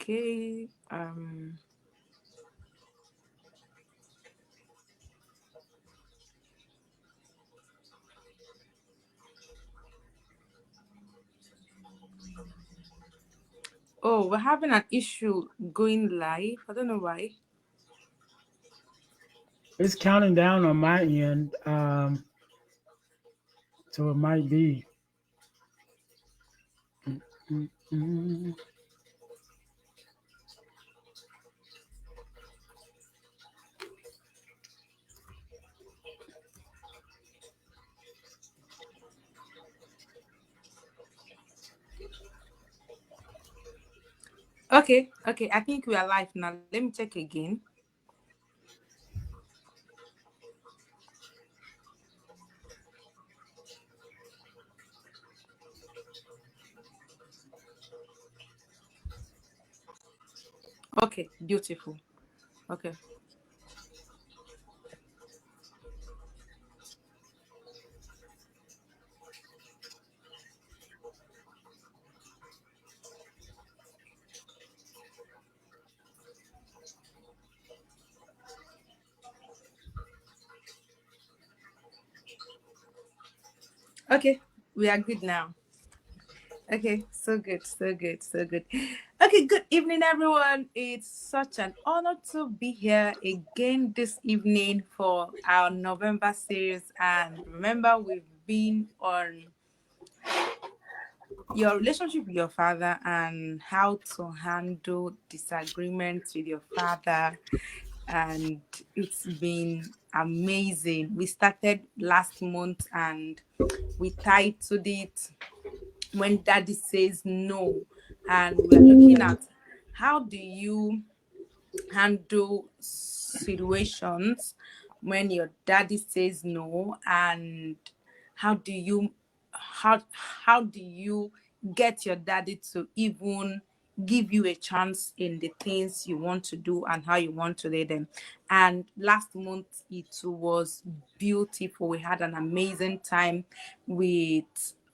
Okay. Oh, we're having an issue going live. I don't know why. It's counting down on my end, so it might be. Mm, mm. Okay, okay. I think we are live now. Let me check again. Okay, beautiful. Okay. Okay, we are good now. Okay, so good, so good, so good. Okay, good evening, everyone. It's such an honor to be here again this evening for our November series. And remember, we've been on your relationship with your father and how to handle disagreements with your father. And it's been amazing. We started last month and we titled it When Daddy Says No. And we're looking at how do you handle situations when your daddy says no, and how do you how do you get your daddy to even give you a chance in the things you want to do and how you want to do them. And last month it was beautiful. We had an amazing time with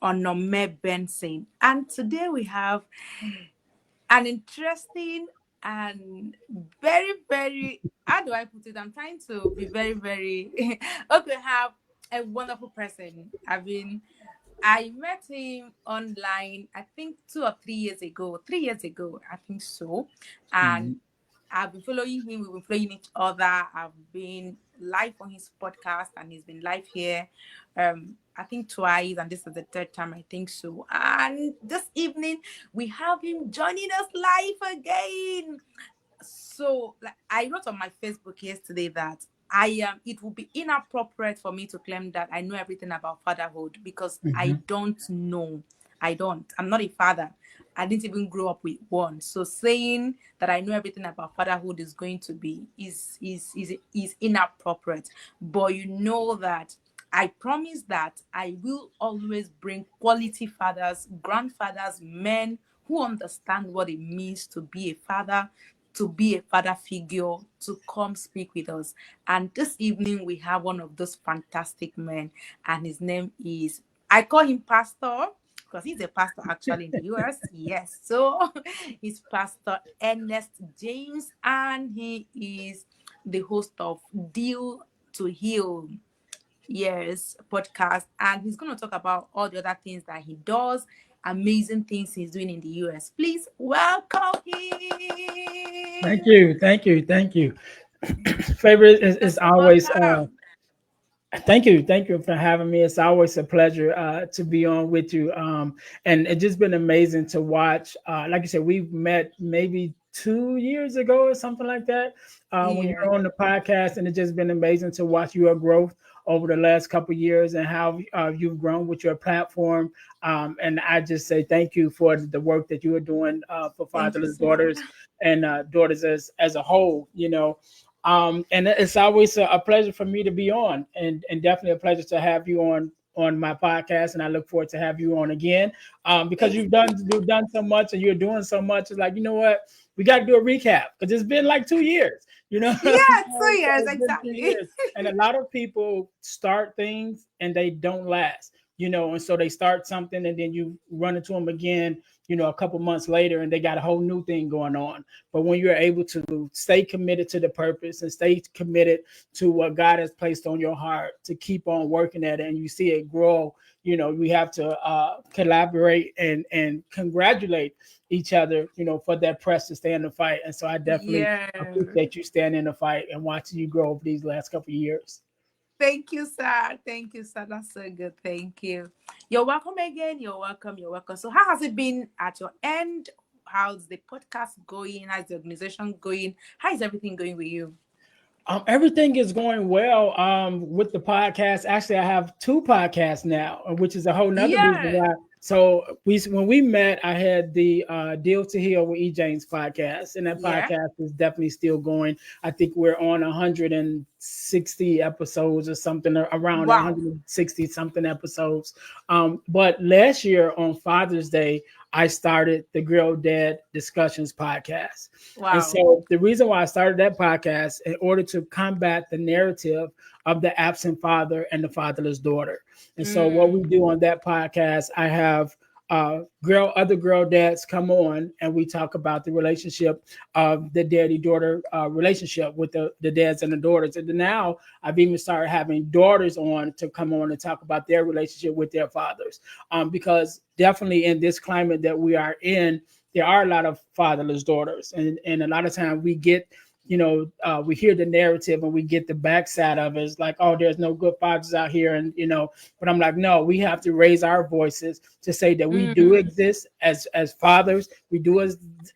Onome Benson, and today we have an interesting and very, very, how do I put it? I'm trying to be very, very okay. Have a wonderful person. I met him online, I think 2 or 3 years ago. 3 years ago, I think so. And Mhm. I've been following him, we've been following each other. I've been live on his podcast and he's been live here. I think twice, and this is the third time, I think so. And this evening we have him joining us live again. So like I wrote on my Facebook yesterday that I am it would be inappropriate for me to claim that I know everything about fatherhood because I Mhm. don't know. I don't. I'm not a father. I didn't even grow up with one. So saying that I know everything about fatherhood is going to be is inappropriate. But you know that I promise that I will always bring quality fathers, grandfathers, men who understand what it means to be a father, to be a father figure, to come speak with us. And this evening we have one of those fantastic men, and his name is, I call him Pastor because he's a pastor actually in the US. Yes. So he's Pastor Earnest James, and he is the host of Deal to Heal, yes, podcast. And he's going to talk about all the other things that he does, amazing things he's doing in the US. Please welcome Thank him. you, thank you, thank you. Favorite You're is so always. welcome. Thank you for having me. It's always a pleasure to be on with you. And it's just been amazing to watch. Like you said, we've met maybe 2 years ago or something like that when Yeah. you're on the podcast, and it's just been amazing to watch your growth over the last couple of years and how you've grown with your platform. And I just say thank you for the work that you are doing for Thank you fatherless so much. daughters and daughters as a whole. And it's always a pleasure for me to be on, and definitely a pleasure to have you on my podcast. And I look forward to have you on again because Thank you've done so much and you're doing so much. It's like, you know what, we got to do a recap because it's been like 2 years. Yeah, so So yes, it's been two exactly. years, and a lot of people start things and they don't last. and so they start something and then you run into them again, a couple months later, and they got a whole new thing going on. But when you're able to stay committed to the purpose and stay committed to what God has placed on your heart, to keep on working at it, and you see it grow, we have to collaborate and congratulate each other, for that press to stay in the fight. And so I definitely Yeah. appreciate you staying in the fight and watching you grow over these last couple of years. Thank you, sir. Thank you, sir. That's so good. Thank you. You're welcome again. You're welcome. You're welcome. So, how has it been at your end? How's the podcast going? How's the organization going? How is everything going with you? Everything is going well with the podcast. Actually, I have two podcasts now, which is a whole nother reason Yeah. why. So when we met, I had the Deal to Heal with E. James podcast, and that Yeah. podcast is definitely still going. I think we're on 160 episodes or something, around Wow. 160 something episodes. But last year on Father's Day, I started the Girl Dad Discussions podcast. And Wow. so the reason why I started that podcast, in order to combat the narrative of the absent father and the fatherless daughter. And so what we Mm. do on that podcast, I have other girl dads come on, and we talk about the relationship of the daddy daughter relationship with the dads and the daughters. And then now I've even started having daughters on to come on and talk about their relationship with their fathers, because definitely in this climate that we are in, there are a lot of fatherless daughters, and a lot of times we get, we hear the narrative and we get the backside of it. It's like, oh, there's no good fathers out here, and but I'm like, no, we have to raise our voices to say that we do Mm. exist as fathers, we do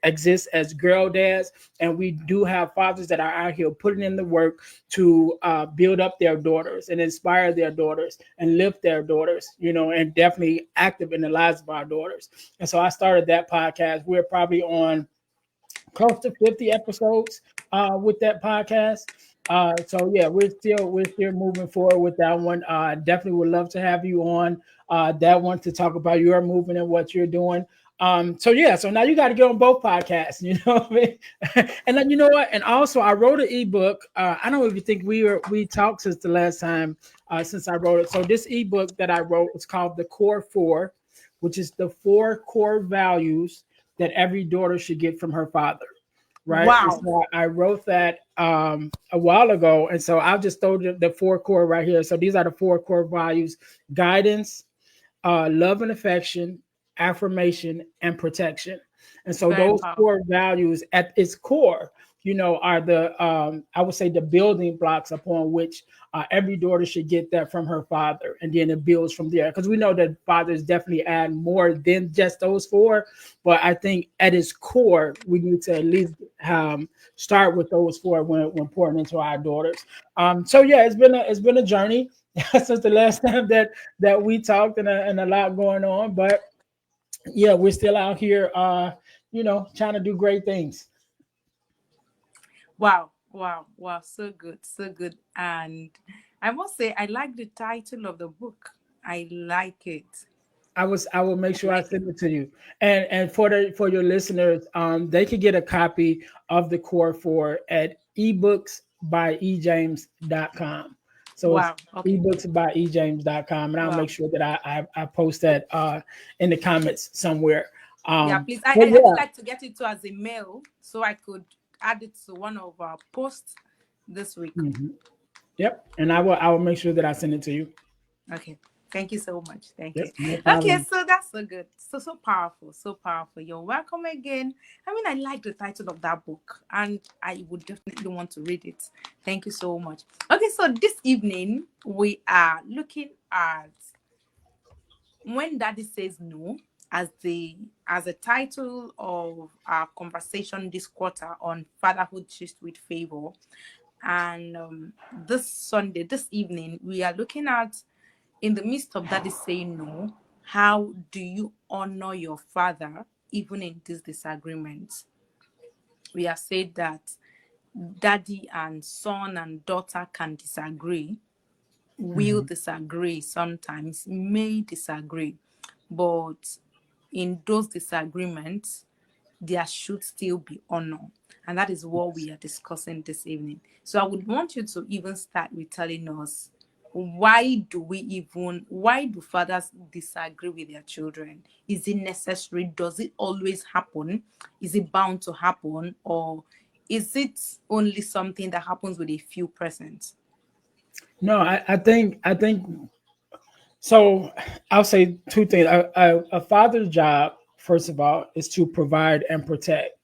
exist as girl dads, and we do have fathers that are out here putting in the work to build up their daughters and inspire their daughters and lift their daughters, and definitely active in the lives of our daughters. And so I started that podcast. We're probably on close to 50 episodes with that podcast. So yeah, we're still moving forward with that one. Definitely would love to have you on that one to talk about your movement and what you're doing. So yeah, so now you got to get on both podcasts, what I mean? And then you know what? And also I wrote an ebook. I don't even think we talked since the last time since I wrote it. So this ebook that I wrote is called The Core Four, which is the four core values that every daughter should get from her father, right? And Wow. so I wrote that a while ago, and so I'll just throw the four core right here. So these are the four core values: guidance, love and affection, affirmation, and protection. And so Very those core powerful. values at its core, are the I would say the building blocks upon which every daughter should get that from her father, and then it builds from there. Because we know that fathers definitely add more than just those four, but I think at its core, we need to at least start with those four when pouring into our daughters. So yeah, it's been a journey since the last time that we talked, and a lot going on. But yeah, we're still out here, trying to do great things. Wow. Wow. Wow. So good. So good. And I must say, I like the title of the book. I like it. I will make I sure I like it. send it to you. And for your listeners, they could get a copy of the core four at ebooksbyejames.com. So it's Wow. Okay. ebooksbyejames.com, and I'll make Wow. sure that I post that in the comments somewhere. Yeah, please. But I would yeah. like to get it to as a mail so I could add it to one of our posts this week. Mhm. Yep. And I will make sure that I send it to you. Okay. Thank you so much. Thank Yep, you. no Okay, problem. so that's so good. So powerful. So powerful. You're welcome again. I mean, I like the title of that book and I would definitely want to read it. Thank you so much. Okay, so this evening we are looking at when daddy says no as the title of our conversation this quarter on fatherhood just with favor. And this Sunday, this evening, we are looking at, in the midst of daddy saying no, how do you honor your father even in this disagreement? We have said that daddy and son and daughter can disagree, will Mhm. disagree, sometimes may disagree, but in those disagreements, there should still be honor. And that is what we are discussing this evening. So I would want you to even start with telling us why do fathers disagree with their children? Is it necessary? Does it always happen? Is it bound to happen? Or is it only something that happens with a few persons? No, I think so. I'll say two things. A father's job, first of all, is to provide and protect,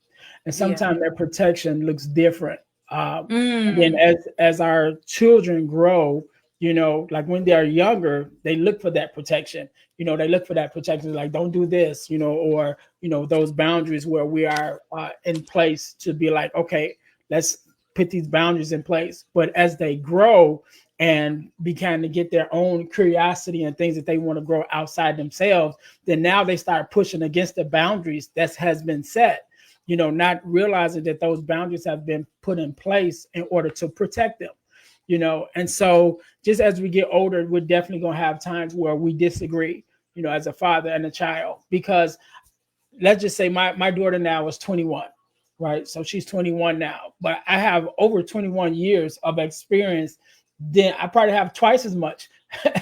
and Yeah. sometimes that protection looks different. And then Mm. as our children grow, like when they are younger, they look for that protection. They look for that protection, like don't do this, or those boundaries where we are in place to be like, okay, let's put these boundaries in place. But as they grow and begin to get their own curiosity and things that they want to grow outside themselves, then now they start pushing against the boundaries that has been set, not realizing that those boundaries have been put in place in order to protect them. And so just as we get older, we're definitely going to have times where we disagree, as a father and a child, because let's just say my daughter now is 21, right? So she's 21 now, but I have over 21 years of experience. Then I probably have twice as much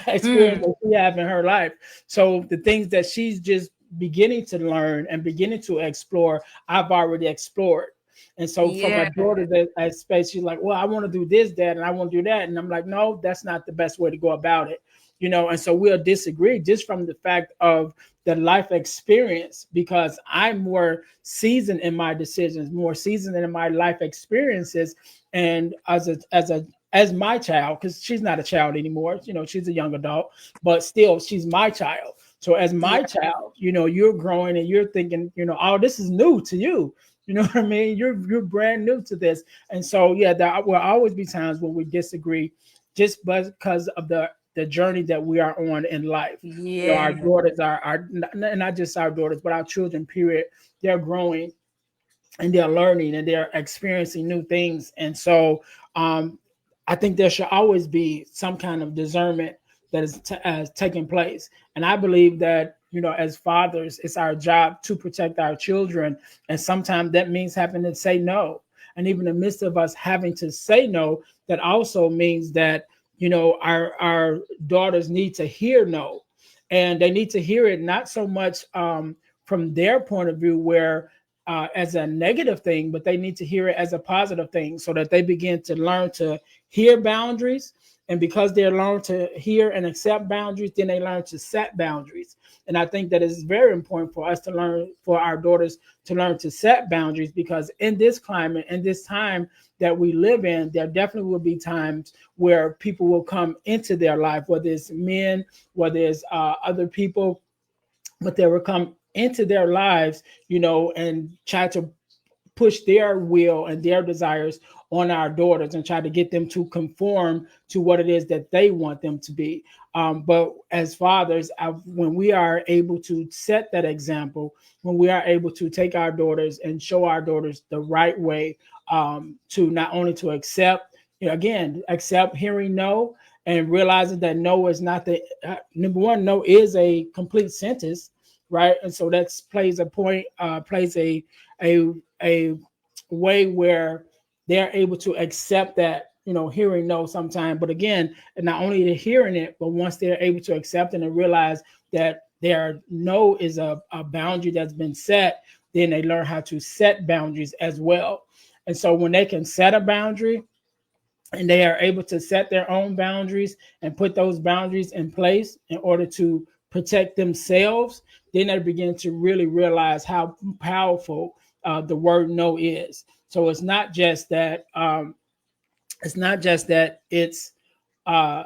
experience Mm. that she have in her life. So the things that she's just beginning to learn and beginning to explore, I've already explored. And so for my Yeah. daughter that I space, she's like, well, I want to do this, dad, and I want to do that. And I'm like, no, that's not the best way to go about it. And so we'll disagree just from the fact of the life experience, because I'm more seasoned in my decisions, more seasoned in my life experiences. And as my child, because she's not a child anymore, she's a young adult, but still she's my child. So as my Yeah. child, you're growing and you're thinking, oh, this is new to you. You know what I mean? You're brand new to this. And so yeah, there will always be times when we disagree just because of the journey that we are on in life. Our Yeah. daughters are not just our daughters, but our children, period. They're growing and they're learning and they're experiencing new things. And so um, I think there should always be some kind of discernment that is taking place. And I believe that, as fathers, it's our job to protect our children. And sometimes that means having to say no. And even in the midst of us having to say no, that also means that, our daughters need to hear no. And they need to hear it not so much from their point of view, where as a negative thing, but they need to hear it as a positive thing so that they begin to learn to hear boundaries. And because they learn to hear and accept boundaries, then they learn to set boundaries. And I think that it's very important for us to learn, for our daughters to learn to set boundaries, because in this climate, in this time that we live in, there definitely will be times where people will come into their life, whether it's men, whether it's other people, but they will come into their lives, and try to push their will and their desires on our daughters and try to get them to conform to what it is that they want them to be. But as fathers, when we are able to set that example, when we are able to take our daughters and show our daughters the right way, to not only to accept, again, accept hearing no, and realizing that no is not the number one. No is a complete sentence, right? And so that plays a point, plays a a way where they're able to accept that, hearing no sometime. But again, and not only the hearing it, but once they're able to accept it and realize that their no is a boundary that's been set, then they learn how to set boundaries as well. And so when they can set a boundary and they are able to set their own boundaries and put those boundaries in place in order to protect themselves, then they begin to really realize how powerful the word no is. So it's not just that it's uh,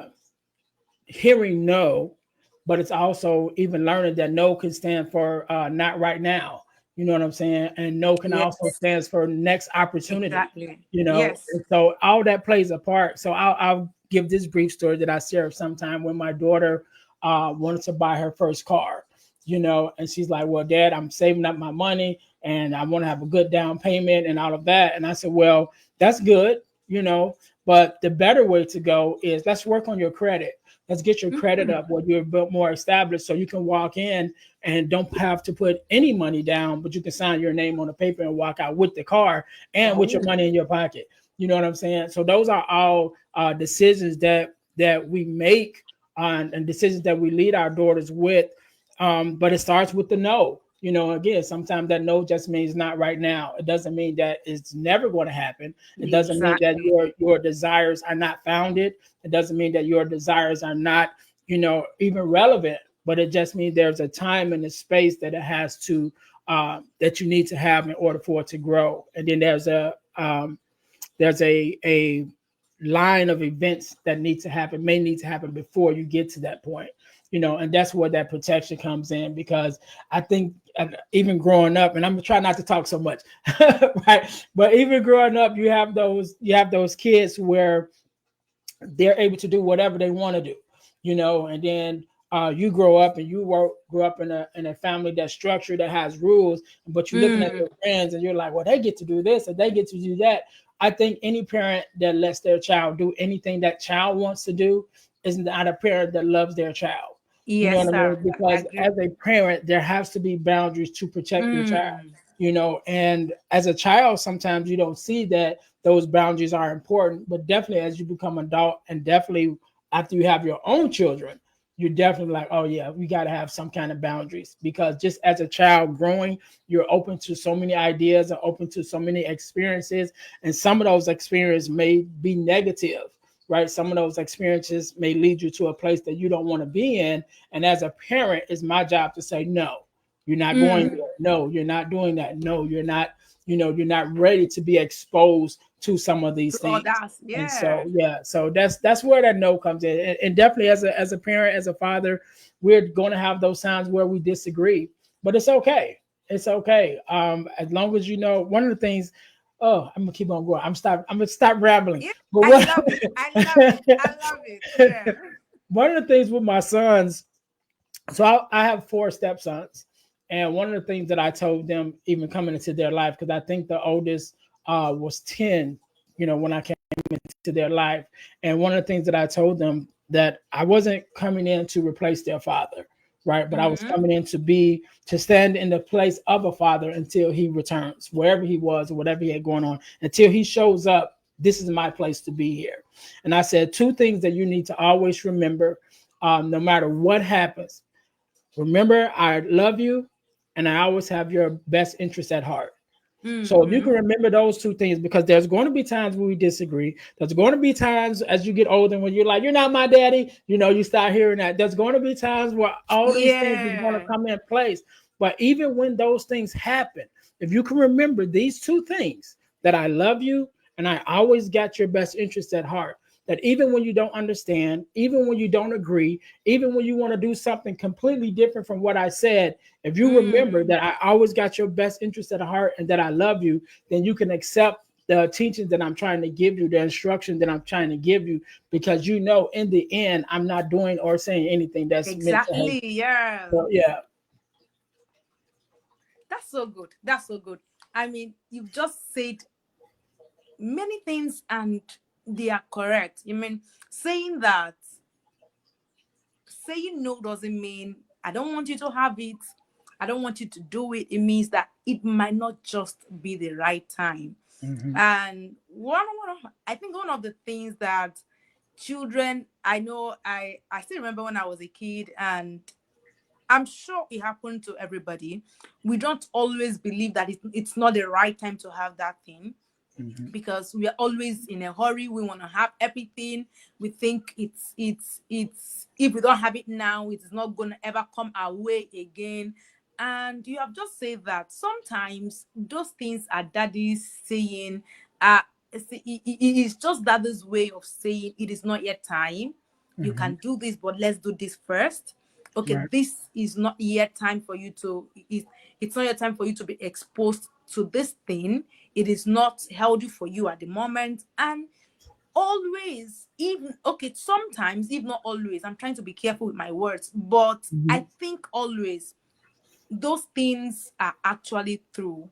hearing no, but it's also even learning that no can stand for not right now. You know what I'm saying? And no can also Yes. stands for next opportunity. Exactly. And Yes. so all that plays a part. So I'll give this brief story that I shared sometime when my daughter wanted to buy her first car. And she's like, "Well, Dad, I'm saving up my money and I want to have a good down payment and all of that." And I said, "Well, that's good, but the better way to go is let's work on your credit. Let's get your credit Mm. up where you're a bit more established so you can walk in and don't have to put any money down, but you can sign your name on the paper and walk out with the car and with your Oh. money in your pocket." You know what I'm saying? So those are all decisions that that we make and decisions that we lead our daughters with. But it starts with the no. You know, again, sometimes that no just means not right now. It doesn't mean that it's never going to happen. It doesn't mean that Exactly. your desires are not founded. It doesn't mean that your desires are not, you know, even relevant. But it just means there's a time and a space that it has to that you need to have in order for it to grow. And then there's a line of events that need to happen, may need to happen before you get to that point, you know. And that's where that protection comes in, because I think even growing up, and I'm trying not to talk so much, right, but even growing up, you have those kids where they're able to do whatever they want to do, you know. And then you grow up and grew up in a family that's structured, that has rules, but you're looking at Mm, your friends and you're like, well, they get to do this and they get to do that. I think any parent that lets their child do anything that child wants to do is not a parent that loves their child. You know yes, what I mean? sir. I Because agree. as a parent, there has to be boundaries to protect your child, Mm, you know. And as a child, sometimes you don't see that those boundaries are important, but definitely as you become adult, and definitely after you have your own children, you're definitely like, oh yeah, we got to have some kind of boundaries, because just as a child growing, you're open to so many ideas and open to so many experiences, and some of those experiences may be negative, right? Some of those experiences may lead you to a place that you don't want to be in. And as a parent, it's my job to say, no, you're not going mm. there. No, you're not doing that. No, you're not, you know, you're not ready to be exposed to some of these To things. others, And yeah. so yeah, so that's where that no comes in. And definitely as a parent, as a father, we're going to have those times where we disagree, but it's okay. It's okay. As long as you know, one of the things, oh, I'm gonna keep on going. I'm gonna stop rambling. Yeah, But I what love it. I love it. I love it. Yeah. one of the things with my sons, so I have four stepsons, and one of the things that I told them, even coming into their life, because I think the oldest was 10, you know, when I came into their life. And one of the things that I told them, that I wasn't coming in to replace their father, right? But I was Mm-hmm. coming in to stand in the place of a father until he returns, wherever he was or whatever he had going on, until he shows up. This is my place to be here. And I said two things that you need to always remember, no matter what happens. Remember, I love you, and I always have your best interest at heart. So if you Mm-hmm. can remember those two things, because there's going to be times when we disagree. There's going to be times as you get older when you're like, you're not my daddy. You know, you start hearing that. There's going to be times where all these things is going to Yeah. come in place. But even when those things happen, if you can remember these two things, that I love you and I always got your best interest at heart, that even when you don't understand, even when you don't agree, even when you want to do something completely different from what I said, if you remember Mm, that I always got your best interest at heart and that I love you, then you can accept the teachings that I'm trying to give you, the instruction that I'm trying to give you, because you know in the end I'm not doing or saying anything that's meant to hurt exactly. you. Yeah. So yeah. That's so good. That's so good. I mean, you've just said many things and they are correct. I mean, saying that, saying no doesn't mean I don't want you to have it. I don't want you to do it. It means that it might not just be the right time. Hmm. And I think one of the things that children, I know, I still remember when I was a kid, and I'm sure it happened to everybody. We don't always believe that it's not the right time to have that thing, Hmm. because we are always in a hurry. We want to have everything. We think it's if we don't have it now, it is not going to ever come our way again. And you have just said that sometimes those things are daddy's saying, uh it's just daddy's way of saying it is not yet time. You Hmm. can do this, but let's do this first. Okay, Right. this is not yet time for you to it's not yet time for you to be exposed to this thing. It is not healthy for you at the moment. And always, even okay, sometimes, if not always, I'm trying to be careful with my words, but I Hmm. think always those things are actually true.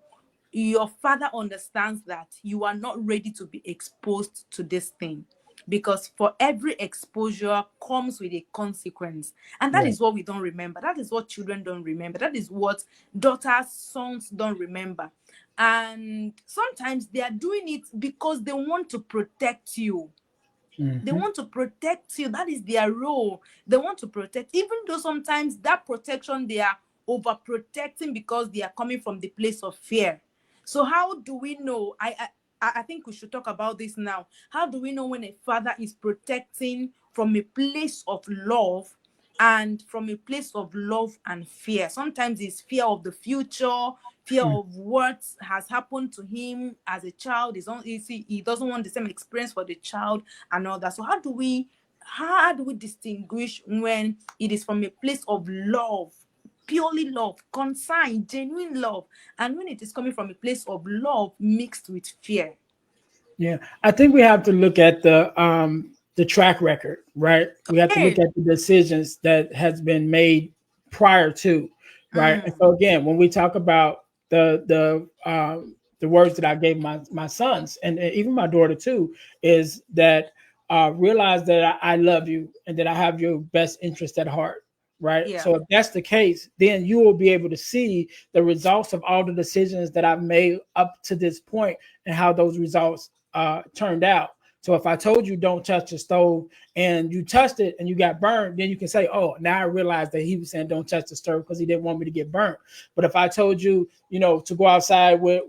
Your father understands that you are not ready to be exposed to this thing, because for every exposure comes with a consequence. And that Yeah. is what we don't remember. That is what children don't remember. That is what daughters, sons don't remember. And sometimes they are doing it because they want to protect you. They Mm-hmm. want to protect you. That is their role. They want to protect, even though sometimes that protection they are overprotecting because they are coming from the place of fear. So how do we know? I think we should talk about this now. How do we know when a father is protecting from a place of love and from a place of love and fear? Sometimes it's fear of the future, fear of what has happened to him as a child. He doesn't want the same experience for the child and all that. So how do we distinguish when it is from a place of love, purely love, concern, genuine love, and when it is coming from a place of love mixed with fear? Yeah, I think we have to look at the track record, right? We have to look Hey. at the decisions that has been made prior to, right? And Mm, so again, when we talk about the words that I gave my sons and even my daughter too, is that realize that I love you and that I have your best interest at heart, right? yeah. So if that's the case, then you will be able to see the results of all the decisions that I've made up to this point and how those results turned out. So if I told you don't touch the stove and you touched it and you got burned, then you can say, oh, now I realize that he was saying don't touch the stove because he didn't want me to get burnt. But if I told you, to go outside with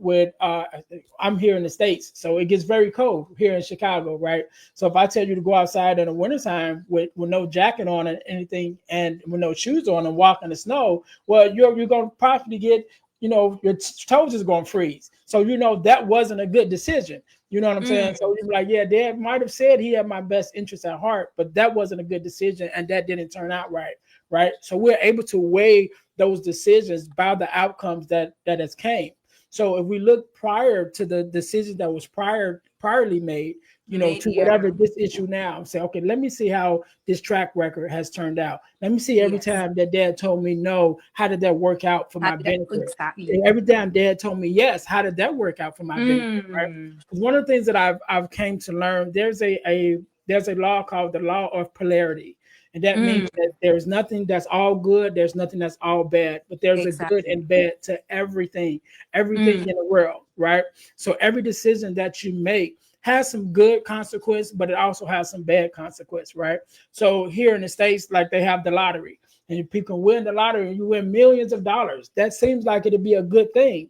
I'm here in the States, so it gets very cold here in Chicago, right? So if I tell you to go outside in the wintertime with no jacket on and anything and with no shoes on and walk in the snow, well, you're going to probably get your toes is going to freeze. So, that wasn't a good decision. You know what I'm saying? So Mm, you're like, yeah, dad might have said he had my best interest at heart, but that wasn't a good decision and that didn't turn out right. Right. So we're able to weigh those decisions by the outcomes that has came. So if we look prior to the decision that was priorly made, made, to yeah. whatever this issue now, and say, okay, let me see how this track record has turned out. Let me see every Yes. time that dad told me no, how did that work out for How my did that benefit? exactly? And every time dad told me yes, how did that work out for my benefit? Right? Mm, Because one of the things that I've came to learn, there's a law called the law of polarity. And that means mm, that there's nothing that's all good, there's nothing that's all bad, but there's a good exactly. and bad to everything Mm, in the world, right? So every decision that you make has some good consequence, but it also has some bad consequence, right? So here in the States, like they have the lottery, and if people win the lottery and you win millions of dollars, that seems like it'd be a good thing.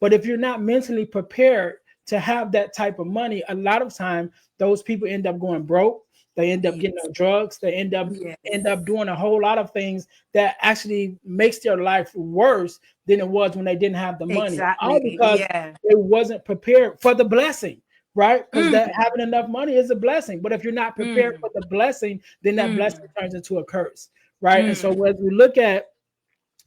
But if you're not mentally prepared to have that type of money, a lot of time those people end up going broke. They end up getting yes. on drugs. They end up Yes. doing a whole lot of things that actually makes their life worse than it was when they didn't have the money. All Exactly. because Yeah. they wasn't prepared for the blessing, right? Because that Mm, having enough money is a blessing. But if you're not prepared mm, for the blessing, then that blessing mm, turns into a curse, right? And so mm. as we look at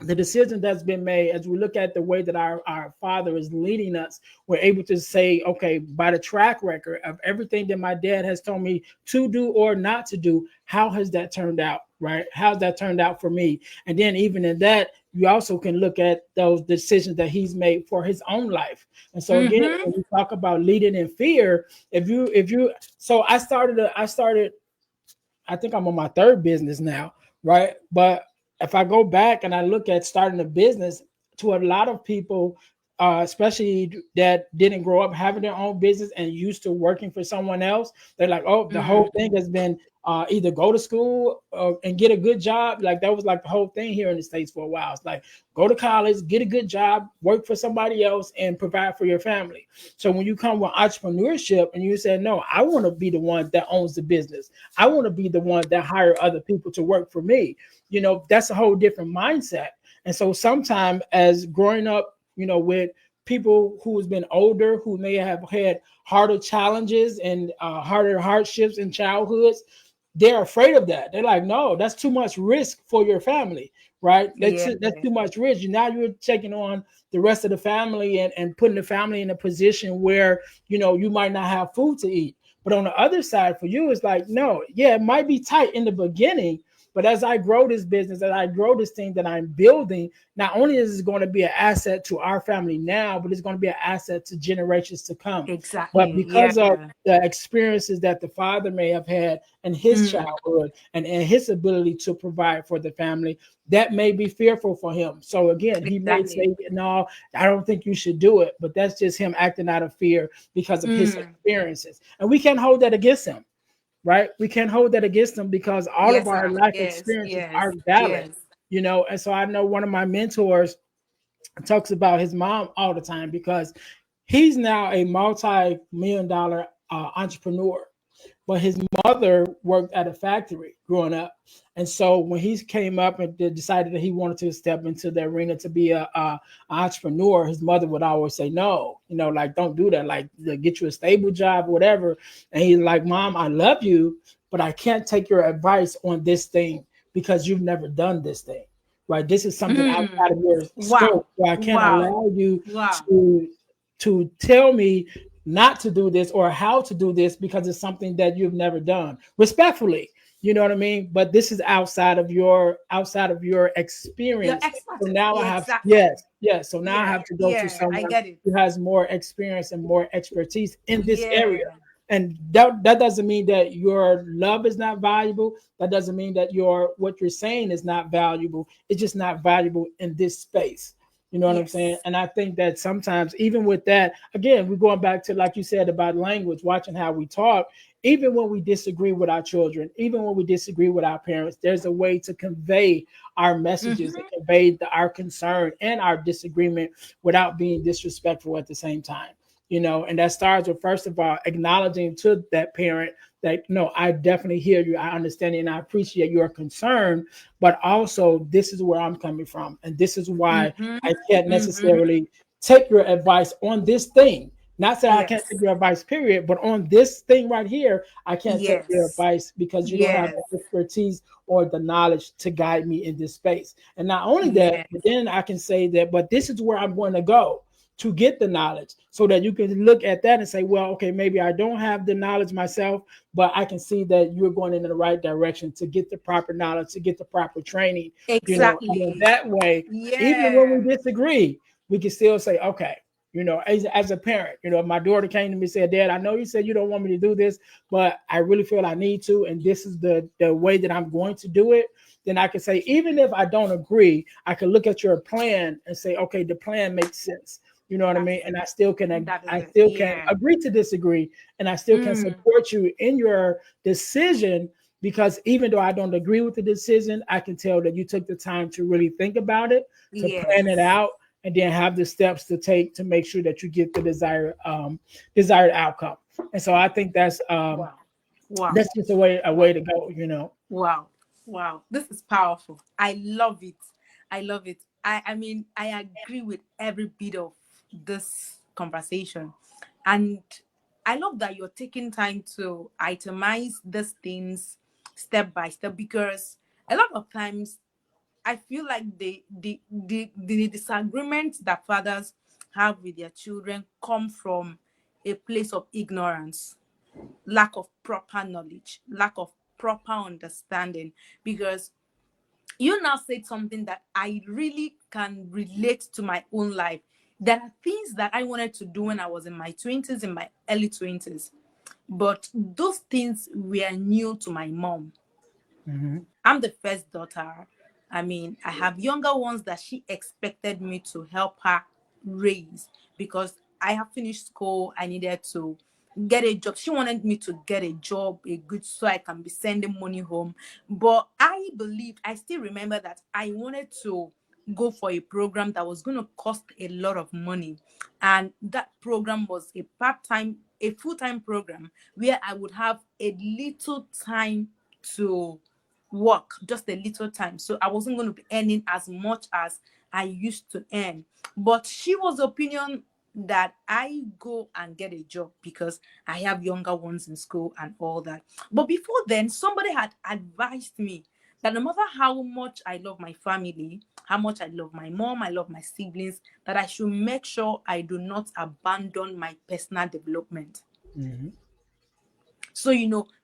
the decision that's been made, as we look at the way that our father is leading us, we're able to say, okay, by the track record of everything that my dad has told me to do or not to do, how has that turned out, right? How's that turned out for me? And then even in that, you also can look at those decisions that he's made for his own life. And so again, Mm-hmm. when we talk about leading in fear, if you so I started, I think I'm on my third business now, right? But if I go back and I look at starting a business, to a lot of people, especially that didn't grow up having their own business and used to working for someone else, they're like, oh, the whole Mm, thing has been either go to school and get a good job. Like that was like the whole thing here in the States for a while. It's like go to college, get a good job, work for somebody else, and provide for your family. So when you come with entrepreneurship and you say, no, I want to be the one that owns the business. I want to be the one that hire other people to work for me. That's a whole different mindset. And so sometimes as growing up, with people who's been older, who may have had harder challenges and harder hardships in childhoods, they're afraid of that. They're like, no, that's too much risk for your family, right? That's yeah. that's too much risk. Now you're taking on the rest of the family and putting the family in a position where you might not have food to eat. But on the other side for you, it's like, no, yeah, it might be tight in the beginning, but as I grow this business, as I grow this thing that I'm building, not only is it going to be an asset to our family now, but it's going to be an asset to generations to come. But Exactly. because of Yeah. the experiences that the father may have had in his Mm, childhood and his ability to provide for the family, that may be fearful for him. So again, he may exactly. say, no, I don't think you should do it. But that's just him acting out of fear because of his Mm, experiences. And we can't hold that against him. right? We can't hold that against them because all of Yes, our sir. life Yes, experiences yes, are valid, yes. And so I know one of my mentors talks about his mom all the time because he's now a multi-million dollar entrepreneur, but his mother worked at a factory growing up. And so when he came up and decided that he wanted to step into the arena to be a entrepreneur, his mother would always say, no, like, don't do that. Like, get you a stable job or whatever. And he's like, Mom, I love you, but I can't take your advice on this thing because you've never done this thing. Right. This is something Mm. outside of your Wow. scope. So I can't Wow. allow you Wow. to tell me not to do this or how to do this because it's something that you've never done. Respectfully, you know what I mean? But this is outside of your Your experience. So expert. now I Yeah, have exactly. yes, yes. So now I Yeah, have to go to yeah. I someone get it. who has more experience and more expertise in this area. Yeah. And that doesn't mean that your love is not valuable. That doesn't mean that what you're saying is not valuable. It's just not valuable in this space. You know what I'm saying? Yes. And I think that sometimes, even with that, again, we're going back to, like you said, about language, watching how we talk. Even when we disagree with our children, even when we disagree with our parents, there's a way to convey our messages and Mm-hmm. convey our concern and our disagreement without being disrespectful at the same time. And that starts with, first of all, acknowledging to that parent that, no, I definitely hear you, I understand you, and I appreciate your concern, but also this is where I'm coming from, and this is why Mm-hmm. I can't Mm-hmm. necessarily take your advice on this thing. Not that I can't Yes. take your advice, period, but on this thing right here, I can't take your Yes. advice because you don't have Yes. the expertise or the knowledge to guide me in this space. And not only that, Yes. but then I can say that, but this is where I'm going to go to get the knowledge so that you can look at that and say, well, okay, maybe I don't have the knowledge myself, but I can see that you're going in the right direction to get the proper knowledge, to get the proper training, and then Exactly. that way, even when Yeah. we disagree, we can still say, okay, as a parent, if my daughter came to me and said, Dad, I know you said you don't want me to do this, but I really feel I need to, and this is the way that I'm going to do it, then I can say, even if I don't agree, I can look at your plan and say, okay, the plan makes sense. You know what I That's mean? And it. That is I it. still can Yeah. agree to disagree, and I still can Mm. support you in your decision because even though I don't agree with the decision, I can tell that you took the time to really think about it, to plan it Yes. out, and then have the steps to take to make sure that you get the desired outcome. And so I think Wow. Wow. that's just a way Wow. to go. Wow. Wow. This is powerful. I love it. I love it. I mean, I agree with every bit of this conversation. And I love that you're taking time to itemize these things step by step, because a lot of times I feel like the disagreements that fathers have with their children come from a place of ignorance, lack of proper knowledge, lack of proper understanding. Because you now said something that I really can relate to my own life. There are things that I wanted to do when I was in my 20s, in my early 20s, but those things were new to my mom. Hmm. I'm the first daughter. I mean, I have younger ones that she expected me to help her raise, because I have finished school. I needed to get a job. She wanted me to get a job, a good, so I can be sending money home. But I still remember that I wanted to go for a program that was going to cost a lot of money. And that program was a full-time program where I would have a little time to work, just a little time. So I wasn't going to be earning as much as I used to earn. But she was opinion that I go and get a job because I have younger ones in school and all that. But before then, somebody had advised me that no matter how much I love my family, how much I love my mom, I love my siblings, that I should make sure I do not abandon my personal development. Hmm. So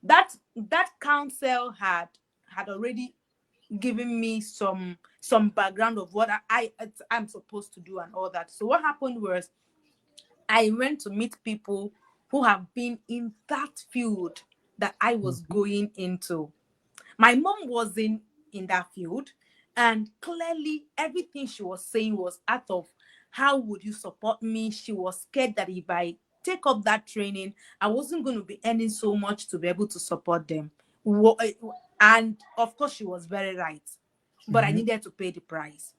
that counsel had already given me some background of what I'm supposed to do and all that. So what happened was I went to meet people who have been in that field that I was Hmm. going into. My mom was in that field, and clearly everything she was saying was out of how would you support me. She was scared that if I take up that training, I wasn't going to be earning so much to be able to support them. And of course, she was very right. But I Hmm. needed to pay the price.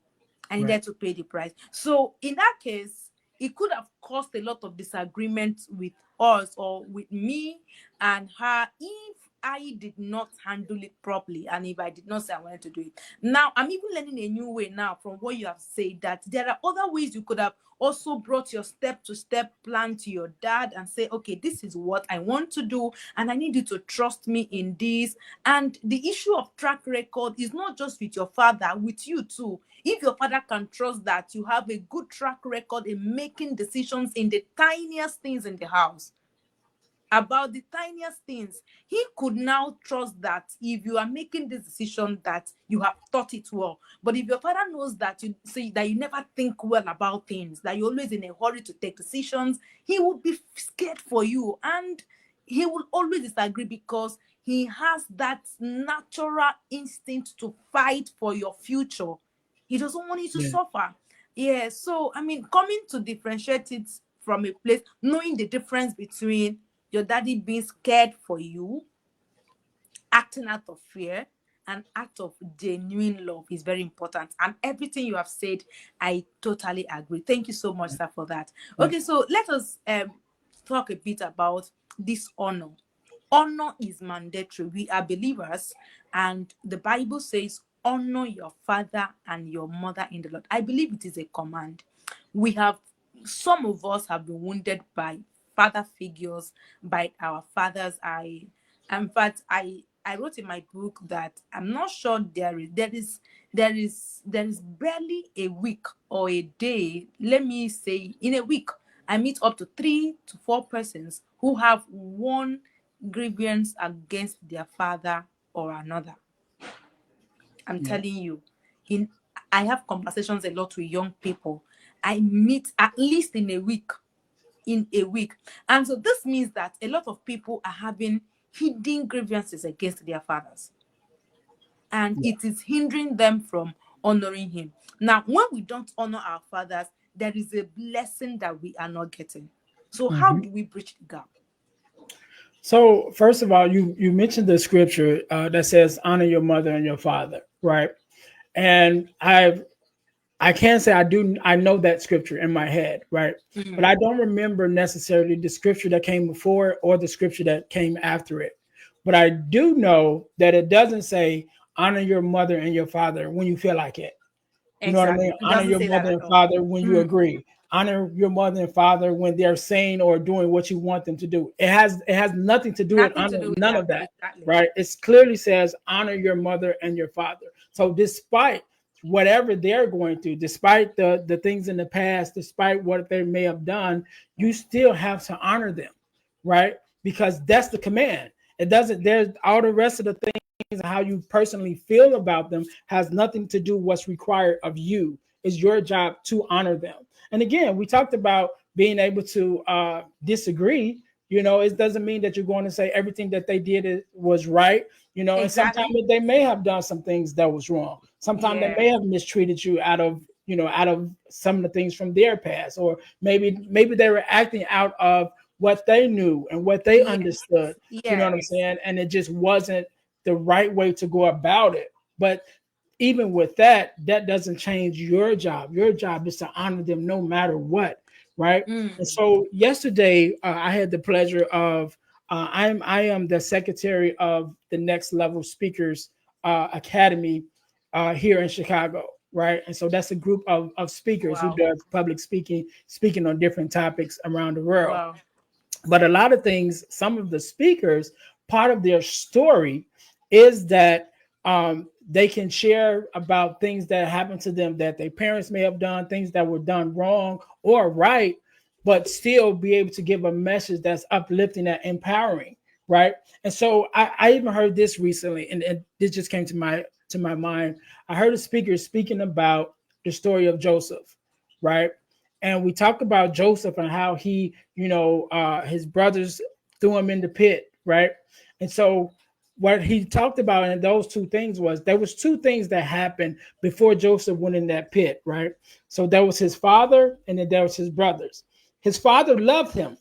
I Right. needed to pay the price. So in that case, it could have caused a lot of disagreement with us or with me and her if I did not handle it properly and if I did not say I wanted to do it. Now, I'm even learning a new way now from what you have said, that there are other ways you could have also brought your step to step plan to your dad and say, okay, this is what I want to do, and I need you to trust me in this. And the issue of track record is not just with your father, with you too. If your father can trust that you have a good track record in making decisions in the tiniest things in the house, about the tiniest things, he could now trust that if you are making this decision that you have thought it well. But if your father knows that you say that you never think well about things, that you're always in a hurry to take decisions, he will be scared for you, and he will always disagree because he has that natural instinct to fight for your future. He doesn't want you to Yeah. suffer. Yeah, so I mean, coming to differentiate it from a place, knowing the difference between your daddy being scared for you, acting out of fear, and act of genuine love is very important. And everything you have said, I totally agree. Thank you so much, sir, for that. Yeah. Okay, so let us talk a bit about this honor. Honor is mandatory. We are believers, and the Bible says, honor your father and your mother in the Lord. I believe it is a command. We have, some of us have been wounded by father figures, by our fathers. In fact, I wrote in my book that I'm not sure there is barely a week or a day, let me say in a week, I meet up to 3 to 4 persons who have one grievance against their father or another. I'm Yeah. telling you, in I have conversations a lot with young people. I meet at least in a week, and so this means that a lot of people are having hidden grievances against their fathers, and Yeah. it is hindering them from honoring him. Now, when we don't honor our fathers, there is a blessing that we are not getting. So how Hmm. do we bridge the gap? So first of all, you mentioned the scripture that says, "Honor your mother and your father," right? And I can't say I know that scripture in my head, right? But Mm, I don't remember necessarily the scripture that came before it or the scripture that came after it. But I do know that it doesn't say honor your mother and your father when you feel like it. You know what I mean? exactly. It Honor doesn't your say that mother at and all. father when you Mm, agree. Honor your mother and father when they're saying or doing what you want them to do. It has nothing to do with nothing to honor, do with none that. of that, Exactly. right? It clearly says honor your mother and your father. So despite whatever they're going through, despite the things in the past, despite what they may have done, you still have to honor them, right? Because that's the command. It doesn't. There's all the rest of the things and how you personally feel about them has nothing to do what's required of you. It's your job to honor them. And again, we talked about being able to disagree. It doesn't mean that you're going to say everything that they did was right. And sometimes Exactly. they may have done some things that was wrong. Sometimes they Yeah. may have mistreated you out of some of the things from their past, or maybe they were acting out of what they knew and what they Yes. understood. You know what I'm Yes. saying? And it just wasn't the right way to go about it. But even with that, that doesn't change your job. Your job is to honor them no matter what, right? And Mm. so yesterday, I had the pleasure of I am the secretary of the Next Level Speakers Academy here in Chicago, right? And so that's a group of speakers who Wow. does public speaking on different topics around the world. Wow. But a lot of things, some of the speakers, part of their story is that they can share about things that happened to them that their parents may have done, things that were done wrong or right, but still be able to give a message that's uplifting and empowering, right? And so I even heard this recently, and this just came to my mind. I heard a speaker speaking about the story of Joseph, right? And we talked about Joseph and how he, his brothers threw him in the pit, right? And so what he talked about in those two things was there was two things that happened before Joseph went in that pit, right? So there was his father and then there was his brothers. His father loved him,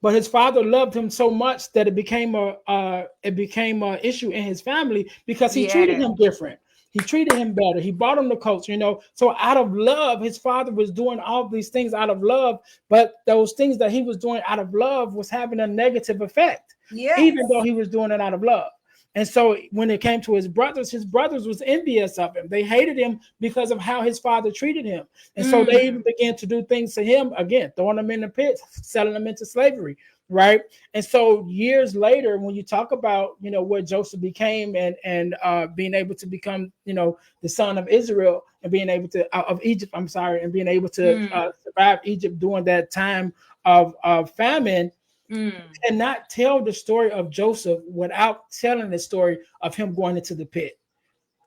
but his father loved him so much that it became a issue in his family because he treated Yeah. him different. He treated him better. He bought him the coats, So out of love, his father was doing all these things out of love, but those things that he was doing out of love was having a negative effect, even though Yes. he was doing it out of love. And so when it came to his brothers was envious of him. They hated him because of how his father treated him. And so they even Mm. began to do things to him, again, throwing him in the pits, selling him into slavery, right? And so years later, when you talk about, what Joseph became and being able to become, the son of Israel and being able to of Egypt, I'm sorry, and being able to Mm. survive Egypt during that time of famine, Mm. cannot tell the story of Joseph without telling the story of him going into the pit.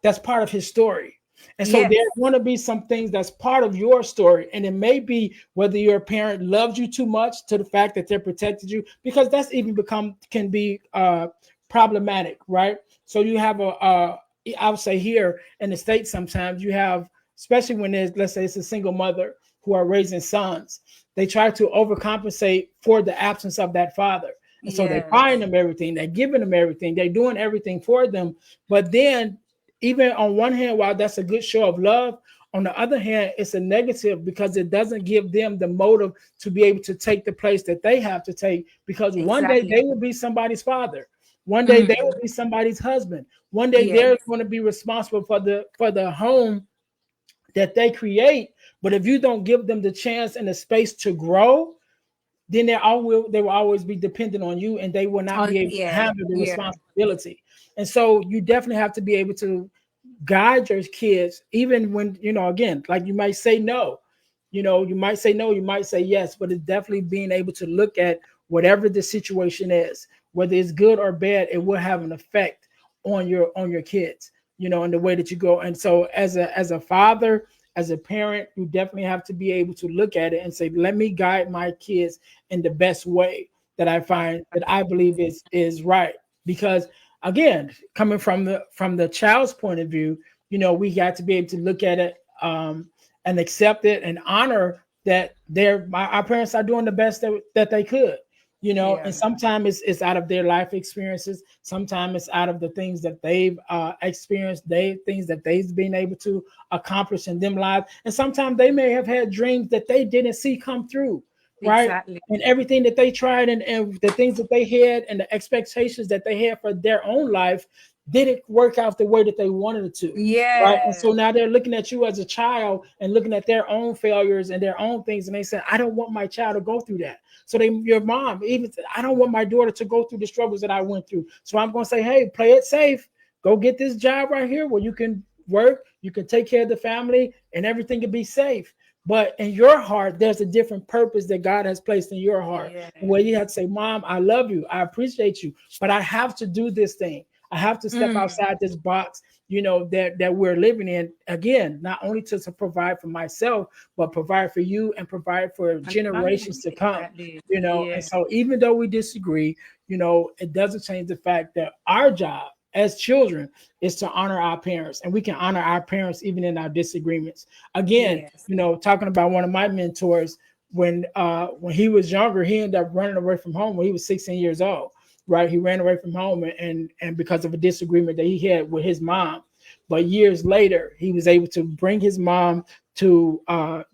That's part of his story. And so Yes. there's going to be some things that's part of your story. And it may be whether your parent loves you too much to the fact that they're protected you, because that's even can be problematic, right? So you have I would say here in the States, sometimes you have, especially when there's, let's say it's a single mother who are raising sons, they try to overcompensate for the absence of that father. And so they buying Yes. them everything, they're giving them everything, they're doing everything for them. But then, even on one hand, while that's a good show of love, on the other hand, it's a negative because it doesn't give them the motive to be able to take the place that they have to take. Because one day Exactly. they will be somebody's father, one day they will Mm. be somebody's husband, one day they're Yes. going to be responsible for the home that they create. But if you don't give them the chance and the space to grow, then they will always be dependent on you, and they will not On be able to yeah. handle the Yeah. responsibility. And so you definitely have to be able to guide your kids, even when, again, like you might say no, you might say no, you might say yes, but it's definitely being able to look at whatever the situation is, whether it's good or bad, it will have an effect on your kids, in the way that you go. And so as a father, as a parent, you definitely have to be able to look at it and say, let me guide my kids in the best way that I find, that I believe is right. Because again, coming from the child's point of view, we got to be able to look at it, and accept it and honor that our parents are doing the best that they could. And Yeah. sometimes it's out of their life experiences, sometimes it's out of the things that they've experienced, things that they've been able to accomplish in them lives, and sometimes they may have had dreams that they didn't see come through, right? Exactly. And everything that they tried, and the things that they had and the expectations that they had for their own life didn't work out the way that they wanted it to, right? And Yes. so now they're looking at you as a child and looking at their own failures and their own things, and they say, I don't want my child to go through that. So your mom even said, I don't want my daughter to go through the struggles that I went through. So I'm going to say, hey, play it safe. Go get this job right here where you can work, you can take care of the family, and everything can be safe. But in your heart, there's a different purpose that God has placed in your heart, Yeah. where you have to say, Mom, I love you, I appreciate you, but I have to do this thing. I have to step Mm. outside this box, that we're living in. Again, not only to provide for myself, but provide for you and provide for And family. generations to come. Exactly. And Yeah. so even though we disagree, it doesn't change the fact that our job as children is to honor our parents, and we can honor our parents even in our disagreements. Again, Yes. talking about one of my mentors, when he was younger, he ended up running away from home when he was 16 years old. Right, he ran away from home, and because of a disagreement that he had with his mom. But years later, he was able to bring his mom to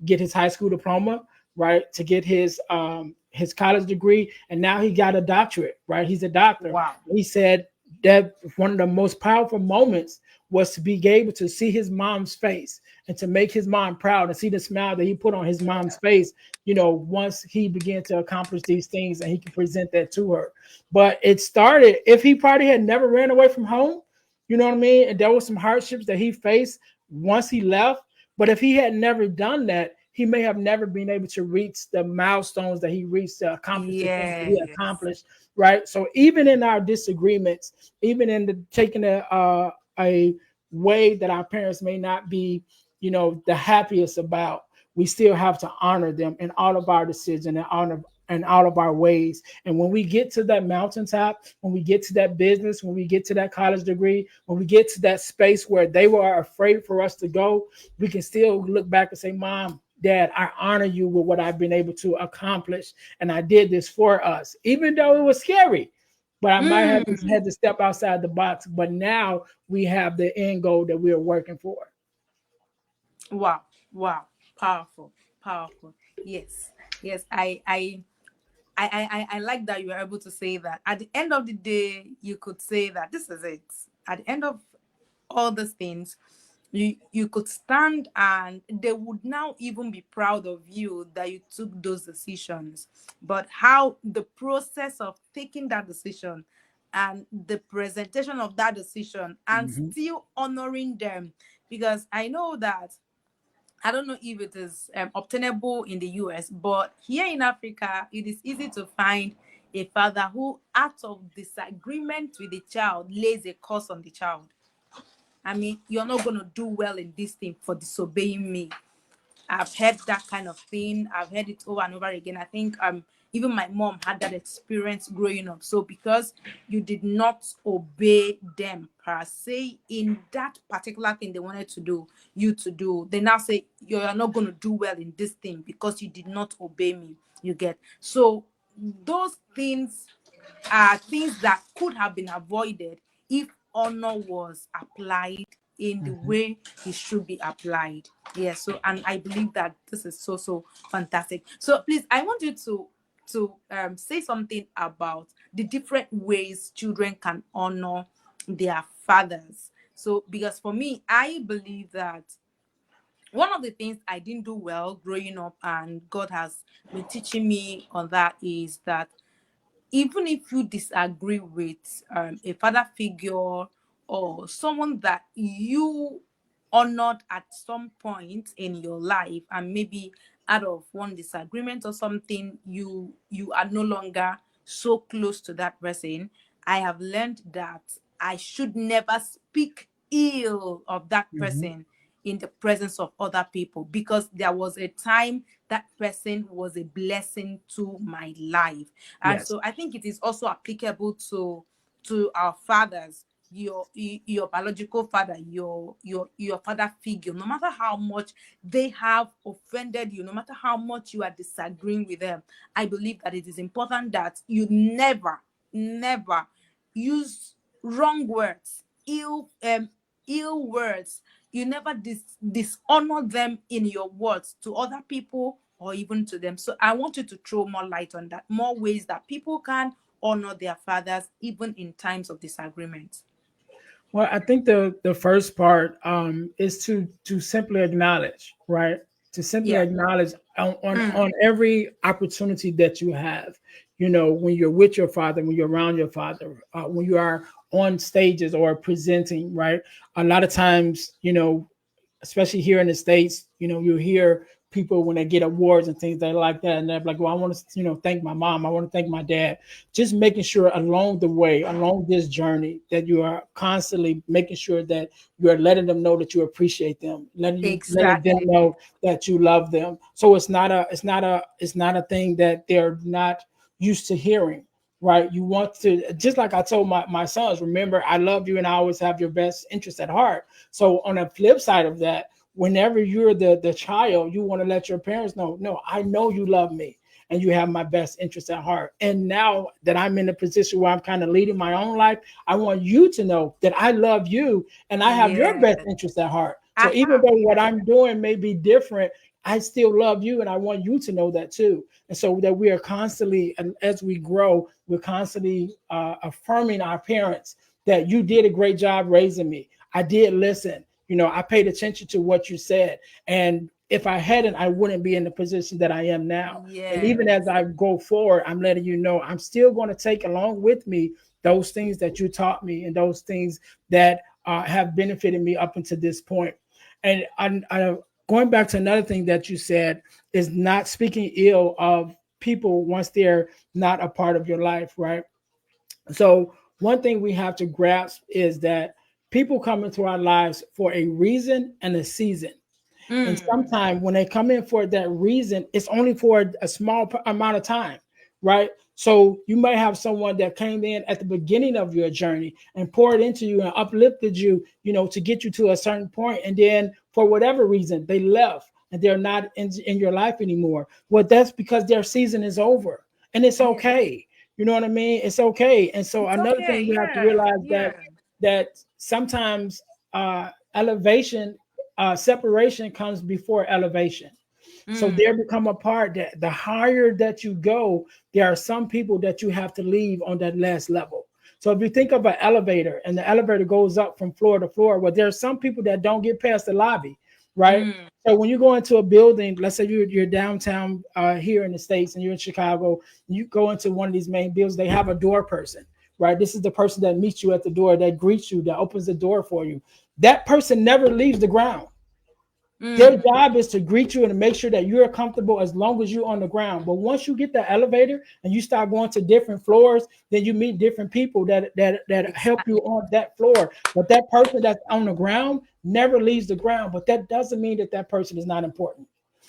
get his high school diploma, right, to get his college degree, and now he got a doctorate. Right, he's a doctor. Wow. He said that one of the most powerful moments was to be able to see his mom's face and to make his mom proud and see the smile that he put on his mom's face, once he began to accomplish these things and he could present that to her. But it started, if he probably had never ran away from home, you know what I mean? And there was some hardships that he faced once he left. But if he had never done that, he may have never been able to reach the milestones that he reached, to accomplish the things that he Yes. accomplished, right? So even in our disagreements, even in the taking a way that our parents may not be, the happiest about, we still have to honor them in all of our decisions and honor in all of our ways. And when we get to that mountaintop, when we get to that business, when we get to that college degree, when we get to that space where they were afraid for us to go, we can still look back and say, Mom, Dad, I honor you with what I've been able to accomplish, and I did this for us, even though it was scary. But I might have Mm. had to step outside the box. But now we have the end goal that we are working for. Wow, wow, powerful, powerful. Yes, yes. I like that you were able to say that. At the end of the day, you could say that this is it. At the end of all these things, you could stand and they would now even be proud of you that you took those decisions. But how the process of taking that decision and the presentation of that decision and Mhm. still honoring them, because I know that I don't know if it is obtainable in the US, but here in Africa, it is easy to find a father who, out of disagreement with the child, lays a curse on the child. I mean, you're not going to do well in this thing for disobeying me. I've heard that kind of thing. I've heard it over and over again. I think even my mom had that experience growing up. So because you did not obey them per se in that particular thing they wanted to do, you to do, they now say you're not going to do well in this thing because you did not obey me. You get so those things are things that could have been avoided if honor was applied in the Mhm. way it should be applied. Yeah, so and I believe that this is so fantastic. So please, I want you to say something about the different ways children can honor their fathers. So because for me, I believe that one of the things I didn't do well growing up, and God has been teaching me on that, is that even if you disagree with a father figure or someone that you honored at some point in your life, and maybe out of one disagreement or something, you are no longer so close to that person, I have learned that I should never speak ill of that Mhm. person in the presence of other people, because there was a time that person was a blessing to my life. And Yes. so I think it is also applicable to our fathers, your biological father, your father figure. No matter how much they have offended you, no matter how much you are disagreeing with them, I believe that it is important that you never use wrong words, ill words. You never dishonor them in your words to other people or even to them. So I want you to throw more light on that, more ways that people can honor their fathers even in times of disagreement. Well, I think the first part is to simply acknowledge, right? To simply Yeah. acknowledge on Mm. every opportunity that you have. You know, when you're with your father, when you're around your father, when you are on stages or presenting, right? A lot of times, especially here in the States, you hear people when they get awards and things like that, and they're like, well, I want to, thank my mom, I want to thank my dad. Just making sure along the way, along this journey, that you are constantly making sure that you are letting them know that you appreciate them, letting them Exactly. know that you love them. So it's not a thing that they're not used to hearing. Right. You want to, just like I told my sons, remember, I love you and I always have your best interest at heart. So on the flip side of that, whenever you're the child, you want to let your parents know, no, I know you love me and you have my best interest at heart. And now that I'm in a position where I'm kind of leading my own life, I want you to know that I love you and I have your best Yes. interest at heart. So even Aha. though what Yes. I'm doing may be different, I still love you and I want you to know that too. And so that we are constantly, and as we grow, we're constantly affirming our parents that you did a great job raising me. I did listen. I paid attention to what you said. And if I hadn't, I wouldn't be in the position that I am now. And even as Yes. I go forward, I'm letting you know I'm still going to take along with me those things that you taught me and those things that have benefited me up until this point. And going back to another thing that you said is not speaking ill of people once they're not a part of your life, right? So one thing we have to grasp is that people come into our lives for a reason and a season. And Mm. sometimes when they come in for that reason, it's only for a small amount of time, right? So you might have someone that came in at the beginning of your journey and poured into you and uplifted you, to get you to a certain point. And then for whatever reason, they left. and they're not in your life anymore. Well, that's because their season is over, and it's Yeah. okay. You know what I mean? It's okay. And so It's another okay. thing we have to Yeah. realize Yeah. that sometimes elevation, separation comes before elevation. So Mm. there become a part that the higher that you go, there are some people that you have to leave on that last level. So if you think of an elevator and the elevator goes up from floor to floor, well, there are some people that don't get past the lobby, right? Mm. So when you go into a building, let's say you're downtown here in the States and you're in Chicago, you go into one of these main buildings, they have a door person, right? This is the person that meets you at the door, that greets you, that opens the door for you. That person never leaves the ground. Their Mm. job is to greet you and to make sure that you're comfortable as long as you're on the ground. But once you get the elevator and you start going to different floors, then you meet different people that help you Exactly. on that floor. But that person that's on the ground never leaves the ground. But that doesn't mean that that person is not important.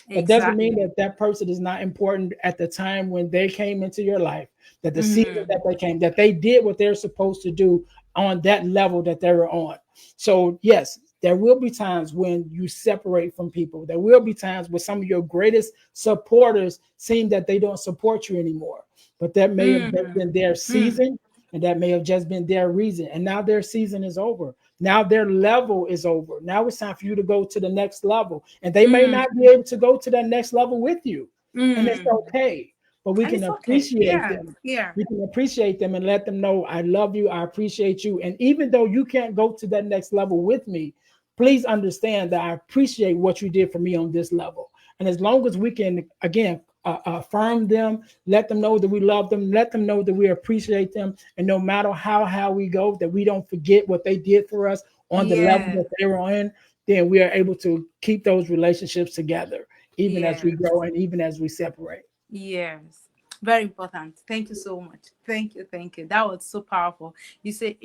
That doesn't mean Exactly. that that person is not important at the time when they came into your life, that the season Mm. that they came, that they did what they're supposed to do on that level that they were on. So, yes, there will be times when you separate from people. There will be times where some of your greatest supporters seem that they don't support you anymore. But that may have just Mm. been their Mm. season, and that may have just been their reason. And now their season is over. Now their level is over. Now it's time for you to go to the next level. And they may Mm. not be able to go to that next level with you. And it's Mm. okay. But we And can it's okay. appreciate Yeah. them. Yeah. We can appreciate them and let them know I love you, I appreciate you. And even though you can't go to that next level with me, please understand that I appreciate what you did for me on this level. And as long as we can, again, affirm them, let them know that we love them, let them know that we appreciate them, and no matter how we go, that we don't forget what they did for us on the level Yeah. that they were in, then we are able to keep those relationships together, even as we Yes. grow and even as we separate. Yes. Very important. Thank you so much. Thank you. Thank you. That was so powerful. You say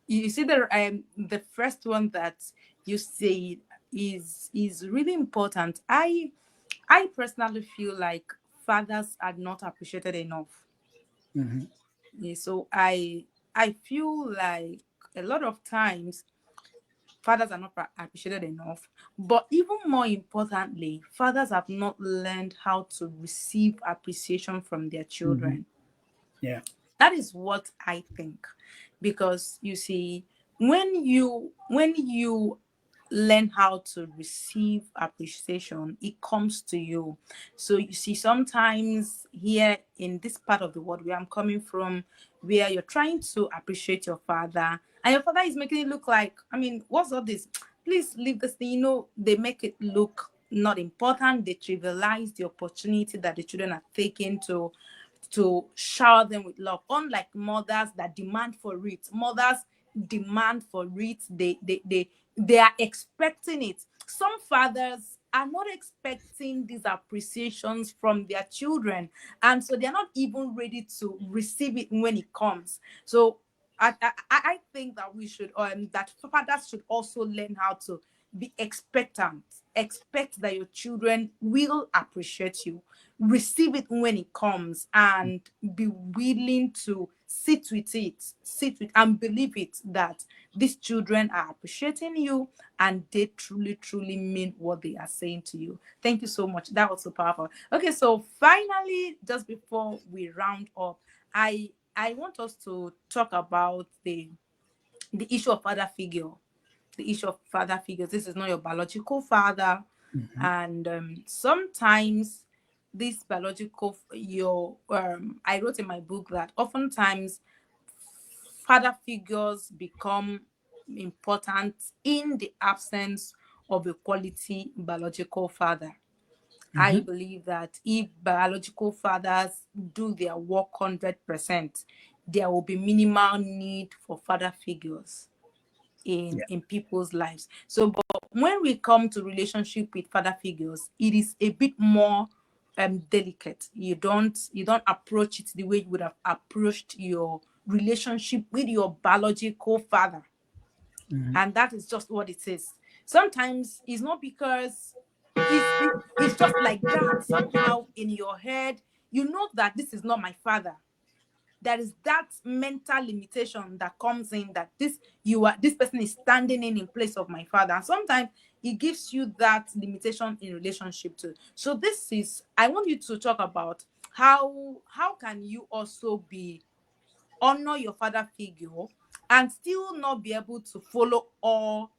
you see the first one that you say is really important. I personally feel like fathers are not appreciated enough. Mhm. Yeah, so I feel like a lot of times fathers are not appreciated enough. But even more importantly, fathers have not learned how to receive appreciation from their Mhm. children. Yeah. That is what I think. Because you see, when you learn how to receive appreciation, it comes to you. So you see, sometimes here in this part of the world where I'm coming from, where you're trying to appreciate your father, and your father is making it look like, I mean, what's all this? Please leave this thing. They make it look not important. They trivialize the opportunity that the children are taking to shower them with love. Unlike mothers that demand for it, mothers demand for it. They are expecting it. Some fathers are not expecting these appreciations from their children, and so they're not even ready to receive it when it comes. So I think that we should that fathers should also learn how to be expectant. Expect that your children will appreciate you, receive it when it comes, and be willing to sit with and believe it that these children are appreciating you and they truly mean what they are saying to you. Thank you so much. That was so powerful. Okay, so finally, just before we round up, I want us to talk about the issue of father figure. The issue of father figures. This is not your biological father, Mhm. and sometimes this your I wrote in my book that oftentimes father figures become important in the absence of a quality biological father. I Mhm. believe that if biological fathers do their work 100%, there will be minimal need for father figures Yeah. in people's lives. So, but when we come to relationship with father figures, it is a bit more delicate. You don't approach it the way you would have approached your relationship with your biological father, Mhm. and that is just what it is. Sometimes it's not because it's just like that. Somehow in your head, you know that this is not my father, there is that mental limitation that comes in, that this person is standing in place of my father. And sometimes it gives you that limitation in relationship too. So this is, I want you to talk about how can you also be honor your father figure and still not be able to follow all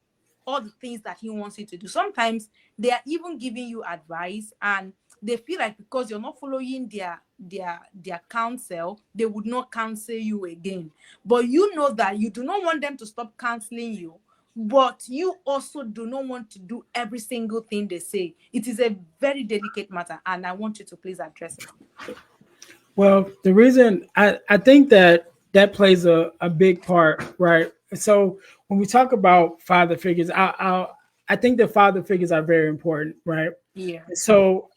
the things that he wants you to do. Sometimes they are even giving you advice, and they feel like because you're not following their counsel, they would not counsel you again. But you know that you do not want them to stop counseling you, but you also do not want to do every single thing they say. It is a very delicate matter, and I want you to please address it. Well, the reason I think that that plays a big part, right? So when we talk about father figures, I think that father figures are very important, right? Yeah. So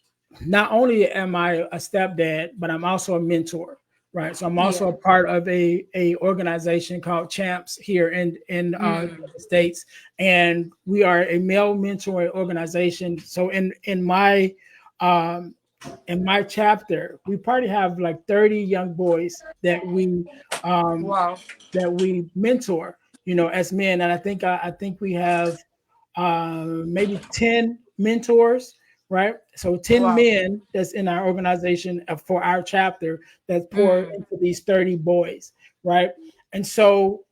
not only am I a stepdad, but I'm also a mentor, right? So I'm also a Yeah. part of a organization called Champs here in Mm. the States, and we are a male mentoring organization. So um, in my chapter, we probably have like 30 young boys um, Wow. that we mentor, as men. And I think we have maybe 10 mentors, right? So 10 Wow. men that's in our organization for our chapter that pour Mm. into these 30 boys, right? And so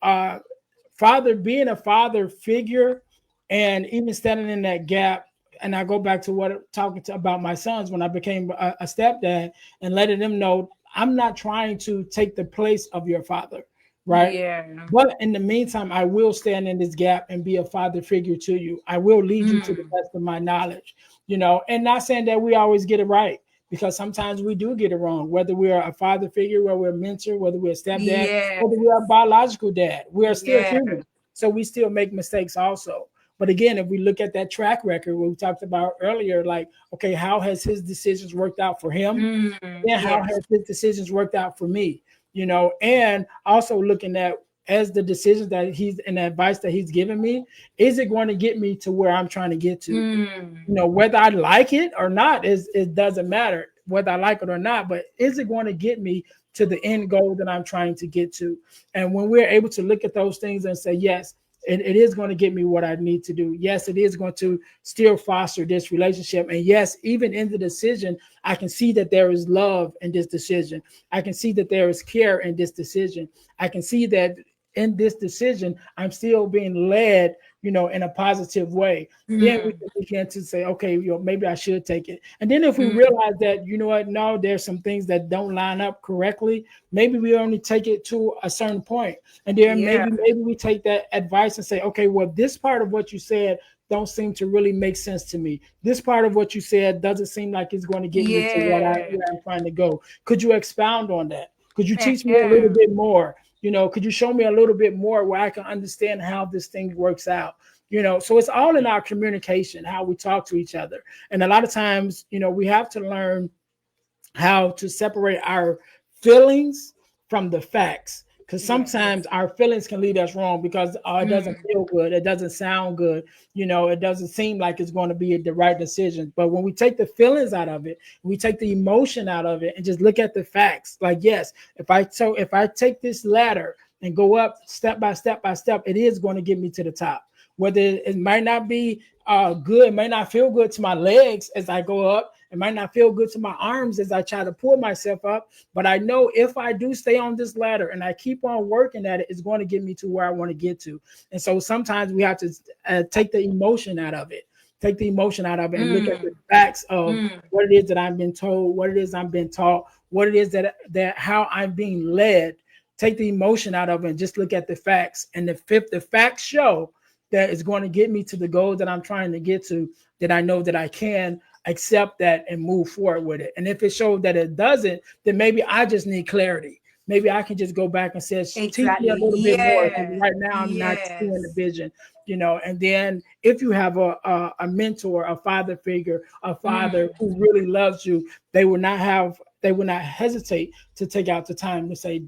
being a father figure and even standing in that gap, and I go back to what talking to about my sons when I became a stepdad and letting them know I'm not trying to take the place of your father, right? Yeah. But in the meantime, I will stand in this gap and be a father figure to you. I will lead you to the Mm. best of my knowledge, and not saying that we always get it right, because sometimes we do get it wrong, whether we are a father figure, whether we're a mentor, whether we're a stepdad, whether we are a Yes. biological dad. We are still Yeah. human. So we still make mistakes also. But again, if we look at that track record, what we talked about earlier, like, okay, how has his decisions worked out for him? Mm. Then how Yes. has his decisions worked out for me? And also looking at as the decisions that he's and the advice that he's given me, is it going to get me to where I'm trying to get to? Mm. Whether I like it or not is it doesn't matter whether I like it or not, but is it going to get me to the end goal that I'm trying to get to? And when we're able to look at those things and say, yes, it is going to get me what I need to do. Yes, it is going to still foster this relationship. And yes, even in the decision, I can see that there is love in this decision. I can see that there is care in this decision. I can see that in this decision, I'm still being led, in a positive way. Then we Mm. can begin to say, okay, maybe I should take it. And then if we Mm. realize that, you know what, no, there's some things that don't line up correctly, maybe we only take it to a certain point. And then Yeah. maybe we take that advice and say, okay, well, this part of what you said don't seem to really make sense to me. This part of what you said doesn't seem like it's going to get me to Yeah. where I'm trying to go. Could you expound on that? Could you teach me a little Ahem. bit more? Could you show me a little bit more where I can understand how this thing works out? So it's all in our communication, how we talk to each other. And a lot of times, we have to learn how to separate our feelings from the facts, because sometimes Yes. our feelings can lead us wrong because it doesn't Mm. feel good, it doesn't sound good, it doesn't seem like it's going to be the right decision. But when we take the feelings out of it, we take the emotion out of it and just look at the facts, like, yes, if I take this ladder and go up step by step by step, it is going to get me to the top. Whether it might not be good, it might not feel good to my legs as I go up, it might not feel good to my arms as I try to pull myself up, but I know if I do stay on this ladder and I keep on working at it, it's going to get me to where I want to get to. And so sometimes we have to take the emotion out of it, and look at the Mm. facts of Mm. what it is that I've been told, what it is I'm being taught, what it is that how I'm being led. Take the emotion out of it and just look at the facts. And if the facts show that is going to get me to the goal that I'm trying to get to, that I know that I can accept that and move forward with it. And if it shows that it doesn't, then maybe I just need clarity. Maybe I can just go back and say, teach me a Exactly. little bit more, because Yes. right now I'm not seeing the Yes. vision, And then if you have a mentor, a father figure, a father Mm. who really loves you, they will not hesitate to take out the time to say,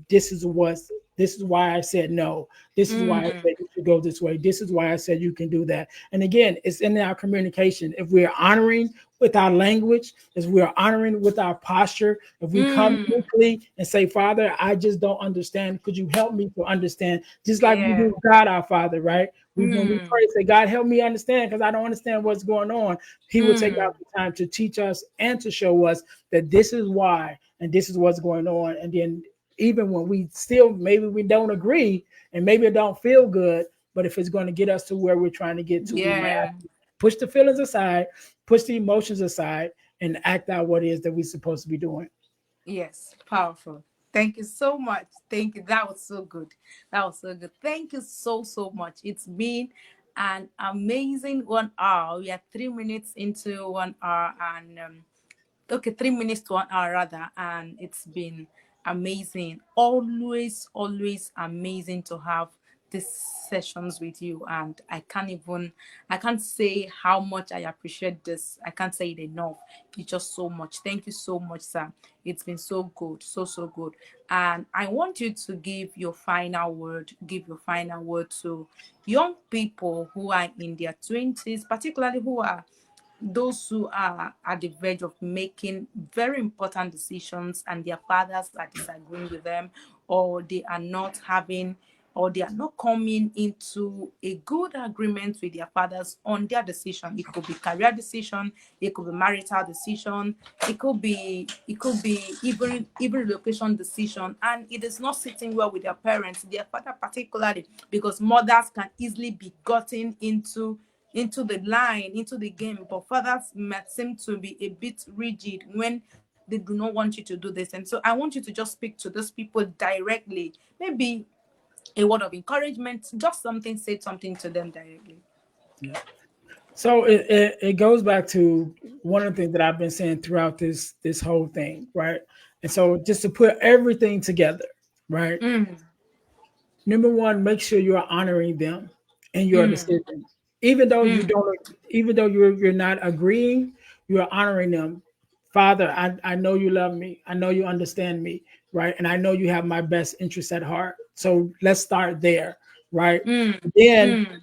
This is why I said no. This is why I Mm. said you should go this way. This is why I said you can do that. And again, it's in our communication. If we're honoring with our language, as we're honoring with our posture, if we come Mm. quickly and say, Father, I just don't understand. Could you help me to understand? Just like we Yeah. do God our Father, right? When we Mm. pray, say, God, help me understand because I don't understand what's going on. He will take out Mm. the time to teach us and to show us that this is why and this is what's going on. And then even when we still maybe we don't agree and maybe it don't feel good, but if it's going to get us to where we're trying to get to, we might Yeah. have to push the feelings aside, push the emotions aside, and act out what it is that we're supposed to be doing. Yes. Powerful. Thank you so much. Thank you. That was so good. That was so good. Thank you so, so much. It's been an amazing 1 hour. We are 3 minutes into 1 hour, and okay, 3 minutes to 1 hour rather, and it's been amazing. Always, always amazing to have these sessions with you. And I can't say how much I appreciate this. I can't say it enough. It's just so much. Thank you so much, sir. It's been so good, so so good. And I want you to give your final word to young people who are in their 20s, particularly who are those who are at the verge of making very important decisions, and their fathers are disagreeing with them, or they are not having, or they are not coming into a good agreement with their fathers on their decision. It could be career decision, it could be marital decision, it could be even relocation decision, and it is not sitting well with their parents, their father particularly, because mothers can easily be gotten into the line, into the game, but fathers might seem to be a bit rigid when they do not want you to do this. And so I want you to just speak to those people directly, maybe a word of encouragement, just something, say something to them directly. Yeah. So it goes back to one of the things that I've been saying throughout this whole thing, right? And so just to put everything together, right? Mm. Number one, make sure you're honoring them in your Mm. decision. Even though you Mm. don't, even though you're not agreeing, you're honoring them. Father, I know you love me. I know you understand me, right? And I know you have my best interest at heart. So let's start there, right? Mm. Then Mm.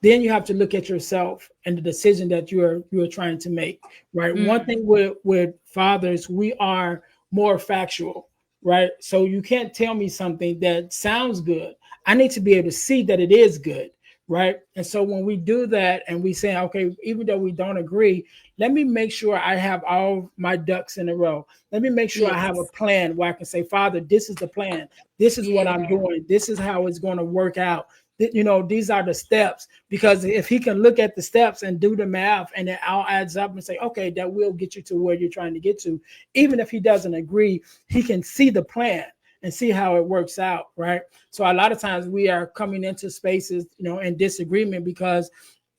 then you have to look at yourself and the decision that you're trying to make, right? One Mm. thing with fathers, we are more factual, right? So you can't tell me something that sounds good. I need to be able to see that it is good, right? And so when we do that and we say, okay, even though we don't agree, let me make sure I have all my ducks in a row. Let me make sure I have a Yes. plan where I can say, Father, this is the plan. This is what I'm Yeah. doing. This is how it's going to work out. These are the steps, because if he can look at the steps and do the math and it all adds up and say, okay, that will get you to where you're trying to get to. Even if he doesn't agree, he can see the plan and see how it works out, right? So a lot of times we are coming into spaces, in disagreement because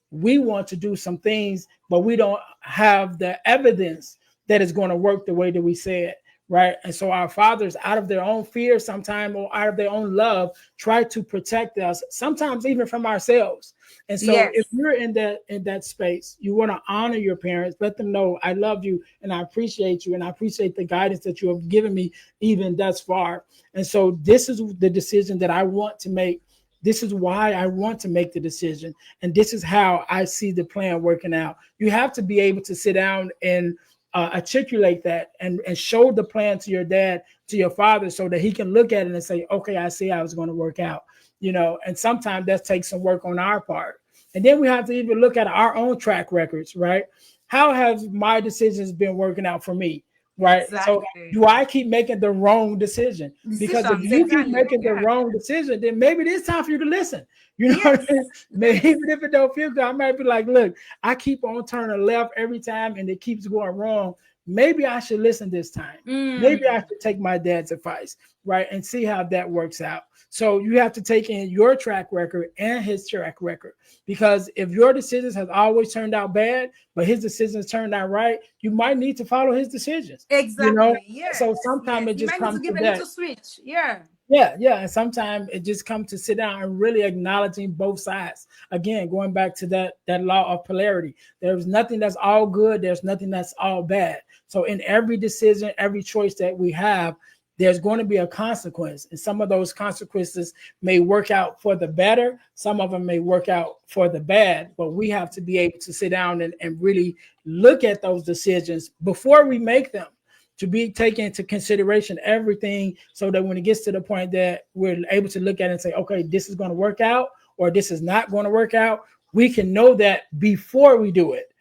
we want to do some things, but we don't have the evidence that is going to work the way that we said, right? And so our fathers, out of their own fear, sometimes, or out of their own love, try to protect us, sometimes even from ourselves. And so if Yes. you're in that space, you want to honor your parents, let them know I love you and I appreciate you and I appreciate the guidance that you have given me even thus far. And so this is the decision that I want to make. This is why I want to make the decision. And this is how I see the plan working out. You have to be able to sit down and articulate that and show the plan to your dad, to your father, so that he can look at it and say, okay, I see how it's going to work out. And sometimes that takes some work on our part. And then we have to even look at our own track records, right? How have my decisions been working out for me? Right. So Exactly. do I keep making the wrong decision? Because if Decisions. you keep Exactly. making the Yeah. wrong decision, then maybe it's time for you to listen. You know what I mean? Yes. Maybe Yes. even if it don't feel good, I might be like, look, I keep on turning left every time and it keeps going wrong. Maybe I should listen this time. Maybe I Mm. should take my dad's advice, right? And see how that works out. So you have to take in your track record and his track record. Because if your decisions have always turned out bad, but his decisions turned out right, you might need to follow his decisions. You know, Exactly. so Yes. sometimes Yes. it You just might need to comes to give a that. little switch. Yeah. Yeah, yeah. And sometimes it just comes to sit down and really acknowledging both sides. Again, going back to that law of polarity. There's nothing that's all good, there's nothing that's all bad. So in every decision, every choice that we have, there's going to be a consequence. And some of those consequences may work out for the better. Some of them may work out for the bad, but we have to be able to sit down and really look at those decisions before we make them, to be taken into consideration everything, so that when it gets to the point that we're able to look at it and say, okay, this is going to work out or this is not going to work out, we can know that before we do it.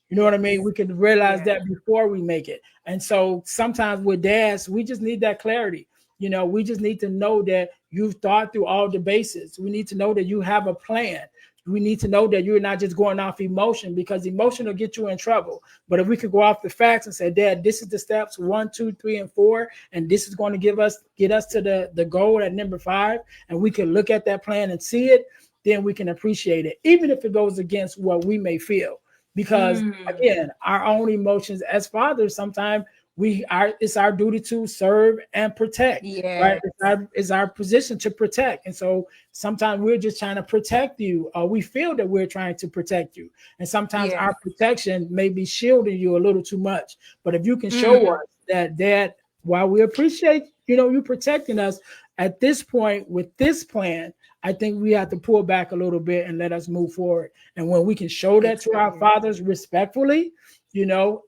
You know what I mean? Yes. We can realize Yeah. that before we make it. And so sometimes with dads, we just need that clarity. We just need to know that you've thought through all the bases. We need to know that you have a plan. We need to know that you're not just going off emotion, because emotion will get you in trouble. But if we could go off the facts and say, Dad, this is the steps 1, 2, 3, and 4, and this is going to get us to the goal at number 5, and we can look at that plan and see it, then we can appreciate it, even if it goes against what we may feel. Because Mm. again, our own emotions as fathers, sometimes it's our duty to serve and protect, right? Yes. It's our position to protect. And so sometimes we're just trying to protect you, or we feel that we're trying to protect you. And sometimes Yes. our protection may be shielding you a little too much. But if you can show Mm. us that while we appreciate, you protecting us at this point with this plan, I think we have to pull back a little bit and let us move forward. And when we can show I that to tell our you. fathers respectfully,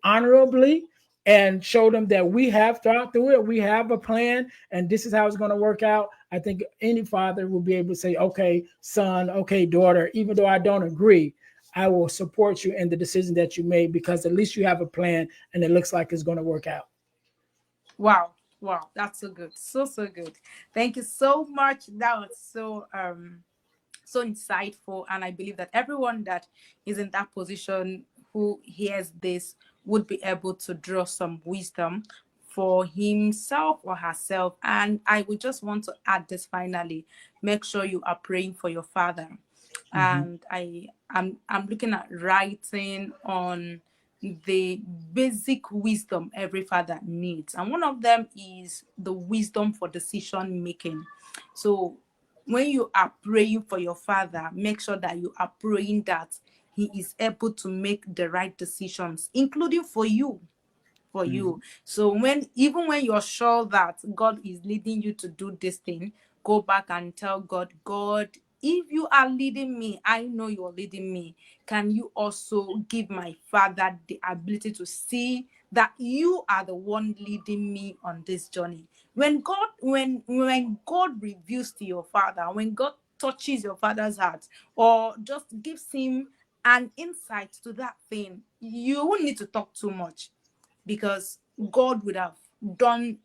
honorably, and show them that we have thought through it, we have a plan, and this is how it's going to work out, I think any father will be able to say, okay, son, okay, daughter, even though I don't agree, I will support you in the decision that you made, because at least you have a plan and it looks like it's going to work out. Wow. Wow. That's so good. So so good. Thank you so much. That was so insightful, and I believe that everyone that is in that position who hears this would be able to draw some wisdom for himself or herself. And I would just want to add this finally: make sure you are praying for your father. Mm-hmm. And I'm looking at writing on the basic wisdom every father needs, and one of them is the wisdom for decision making. So when you are praying for your father, make sure that you are praying that he is able to make the right decisions, including for you. So even when you're sure that God is leading you to do this thing, go back and tell God, God, if you are leading me, I know you're leading me. Can you also give my father the ability to see that you are the one leading me on this journey? When God reveals to your father, when God touches your father's heart, or just gives him an insight to that thing, you won't need to talk too much, because God would have done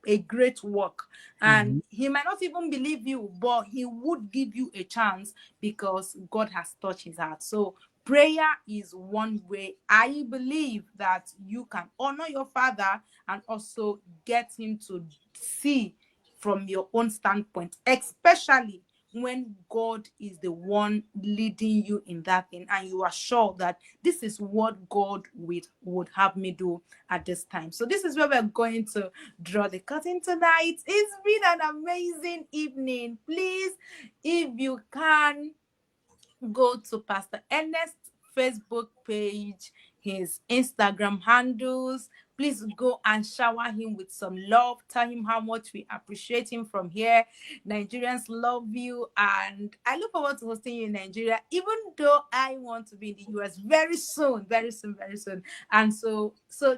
a great work. And Mm-hmm. he might not even believe you, but he would give you a chance because God has touched his heart. So prayer is one way I believe that you can honor your father and also get him to see from your own standpoint, especially when God is the one leading you in that thing, and you are sure that this is what God would have me do at this time. So this is where we're going to draw the curtain tonight. It's been an amazing evening. Please, if you can, go to Pastor Ernest's Facebook page, his Instagram handles. Please go and shower him with some love. Tell him how much we appreciate him from here. Nigerians love you, and I look forward to hosting you in Nigeria, even though I want to be in the US very soon, very soon, very soon. And so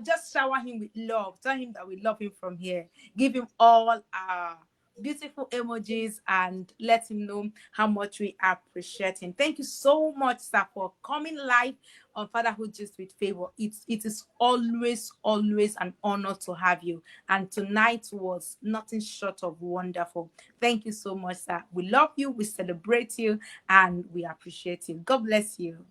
just shower him with love. Tell him that we love him from here. Give him all our beautiful emojis and let him know how much we appreciate him. Thank you so much, sir, for coming live on Fatherhood Just with Favor. It is always an honor to have you. And tonight was nothing short of wonderful. Thank you so much, sir. We love you, we celebrate you, and we appreciate you. God bless you.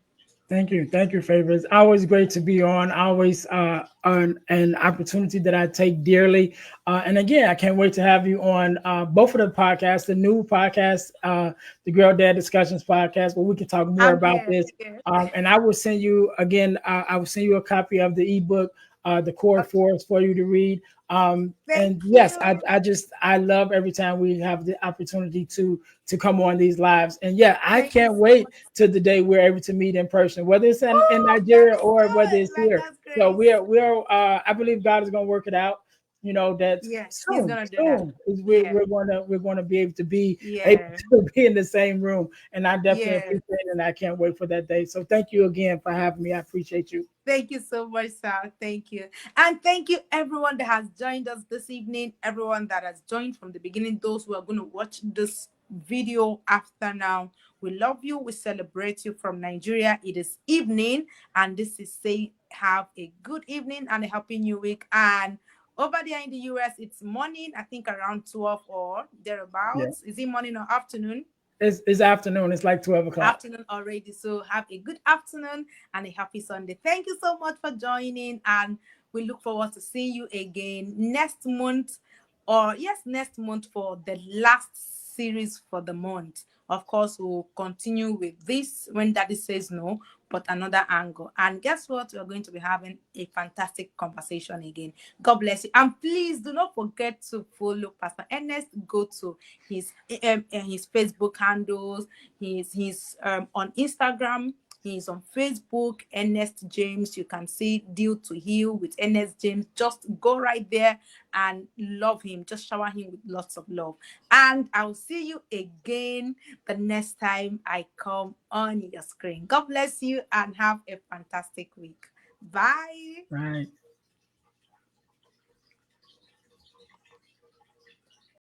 Thank you. Thank you, Favor. It's always great to be on. Always an opportunity that I take dearly. And again, I can't wait to have you on both of the podcasts, the new podcast, the Girl Dad Discussions podcast, where we can talk more I'm about here. this. Here. And I will send you, again, I will send you a copy of the ebook, The Core Okay. Force, for you to read. Thank And yes, you. I love every time we have the opportunity to come on these lives. And yeah, I Thank you can't so wait much. to the day we're able to meet in person, whether it's in Oh, that Nigeria is or whether good. it's Like, here. that's So great. we're I believe God is going to work it out. That Yes, he's soon, gonna do that. soon is Yeah, we're gonna be able to be able yeah, to be in the same room, and I definitely yeah. appreciate it, and I can't wait for that day. So thank you again for having me. I appreciate you. Thank you so much, Sal. Thank you. And thank you, everyone that has joined us this evening, everyone that has joined from the beginning, those who are going to watch this video after now. We love you. We celebrate you from Nigeria. It is evening, and this is say have a good evening and a happy new week. And over there in the US, it's morning, I think around 12 or Yeah, thereabouts. Is it morning or afternoon? it's afternoon. It's like 12 o'clock. Afternoon already. So have a good afternoon and a happy Sunday. Thank you so much for joining, and we look forward to seeing you again next month, or yes, next month for the last series for the month. Of course, we'll continue with this when Daddy says no, but another angle. And guess what? We're going to be having a fantastic conversation again. God bless you. And please do not forget to follow Pastor Ernest. Go to his Facebook handles. He's on Instagram. He's on Facebook, Earnest James. You can see Deal to Heal with Earnest James. Just go right there and love him. Just shower him with lots of love. And I'll see you again the next time I come on your screen. God bless you and have a fantastic week. Bye. Right.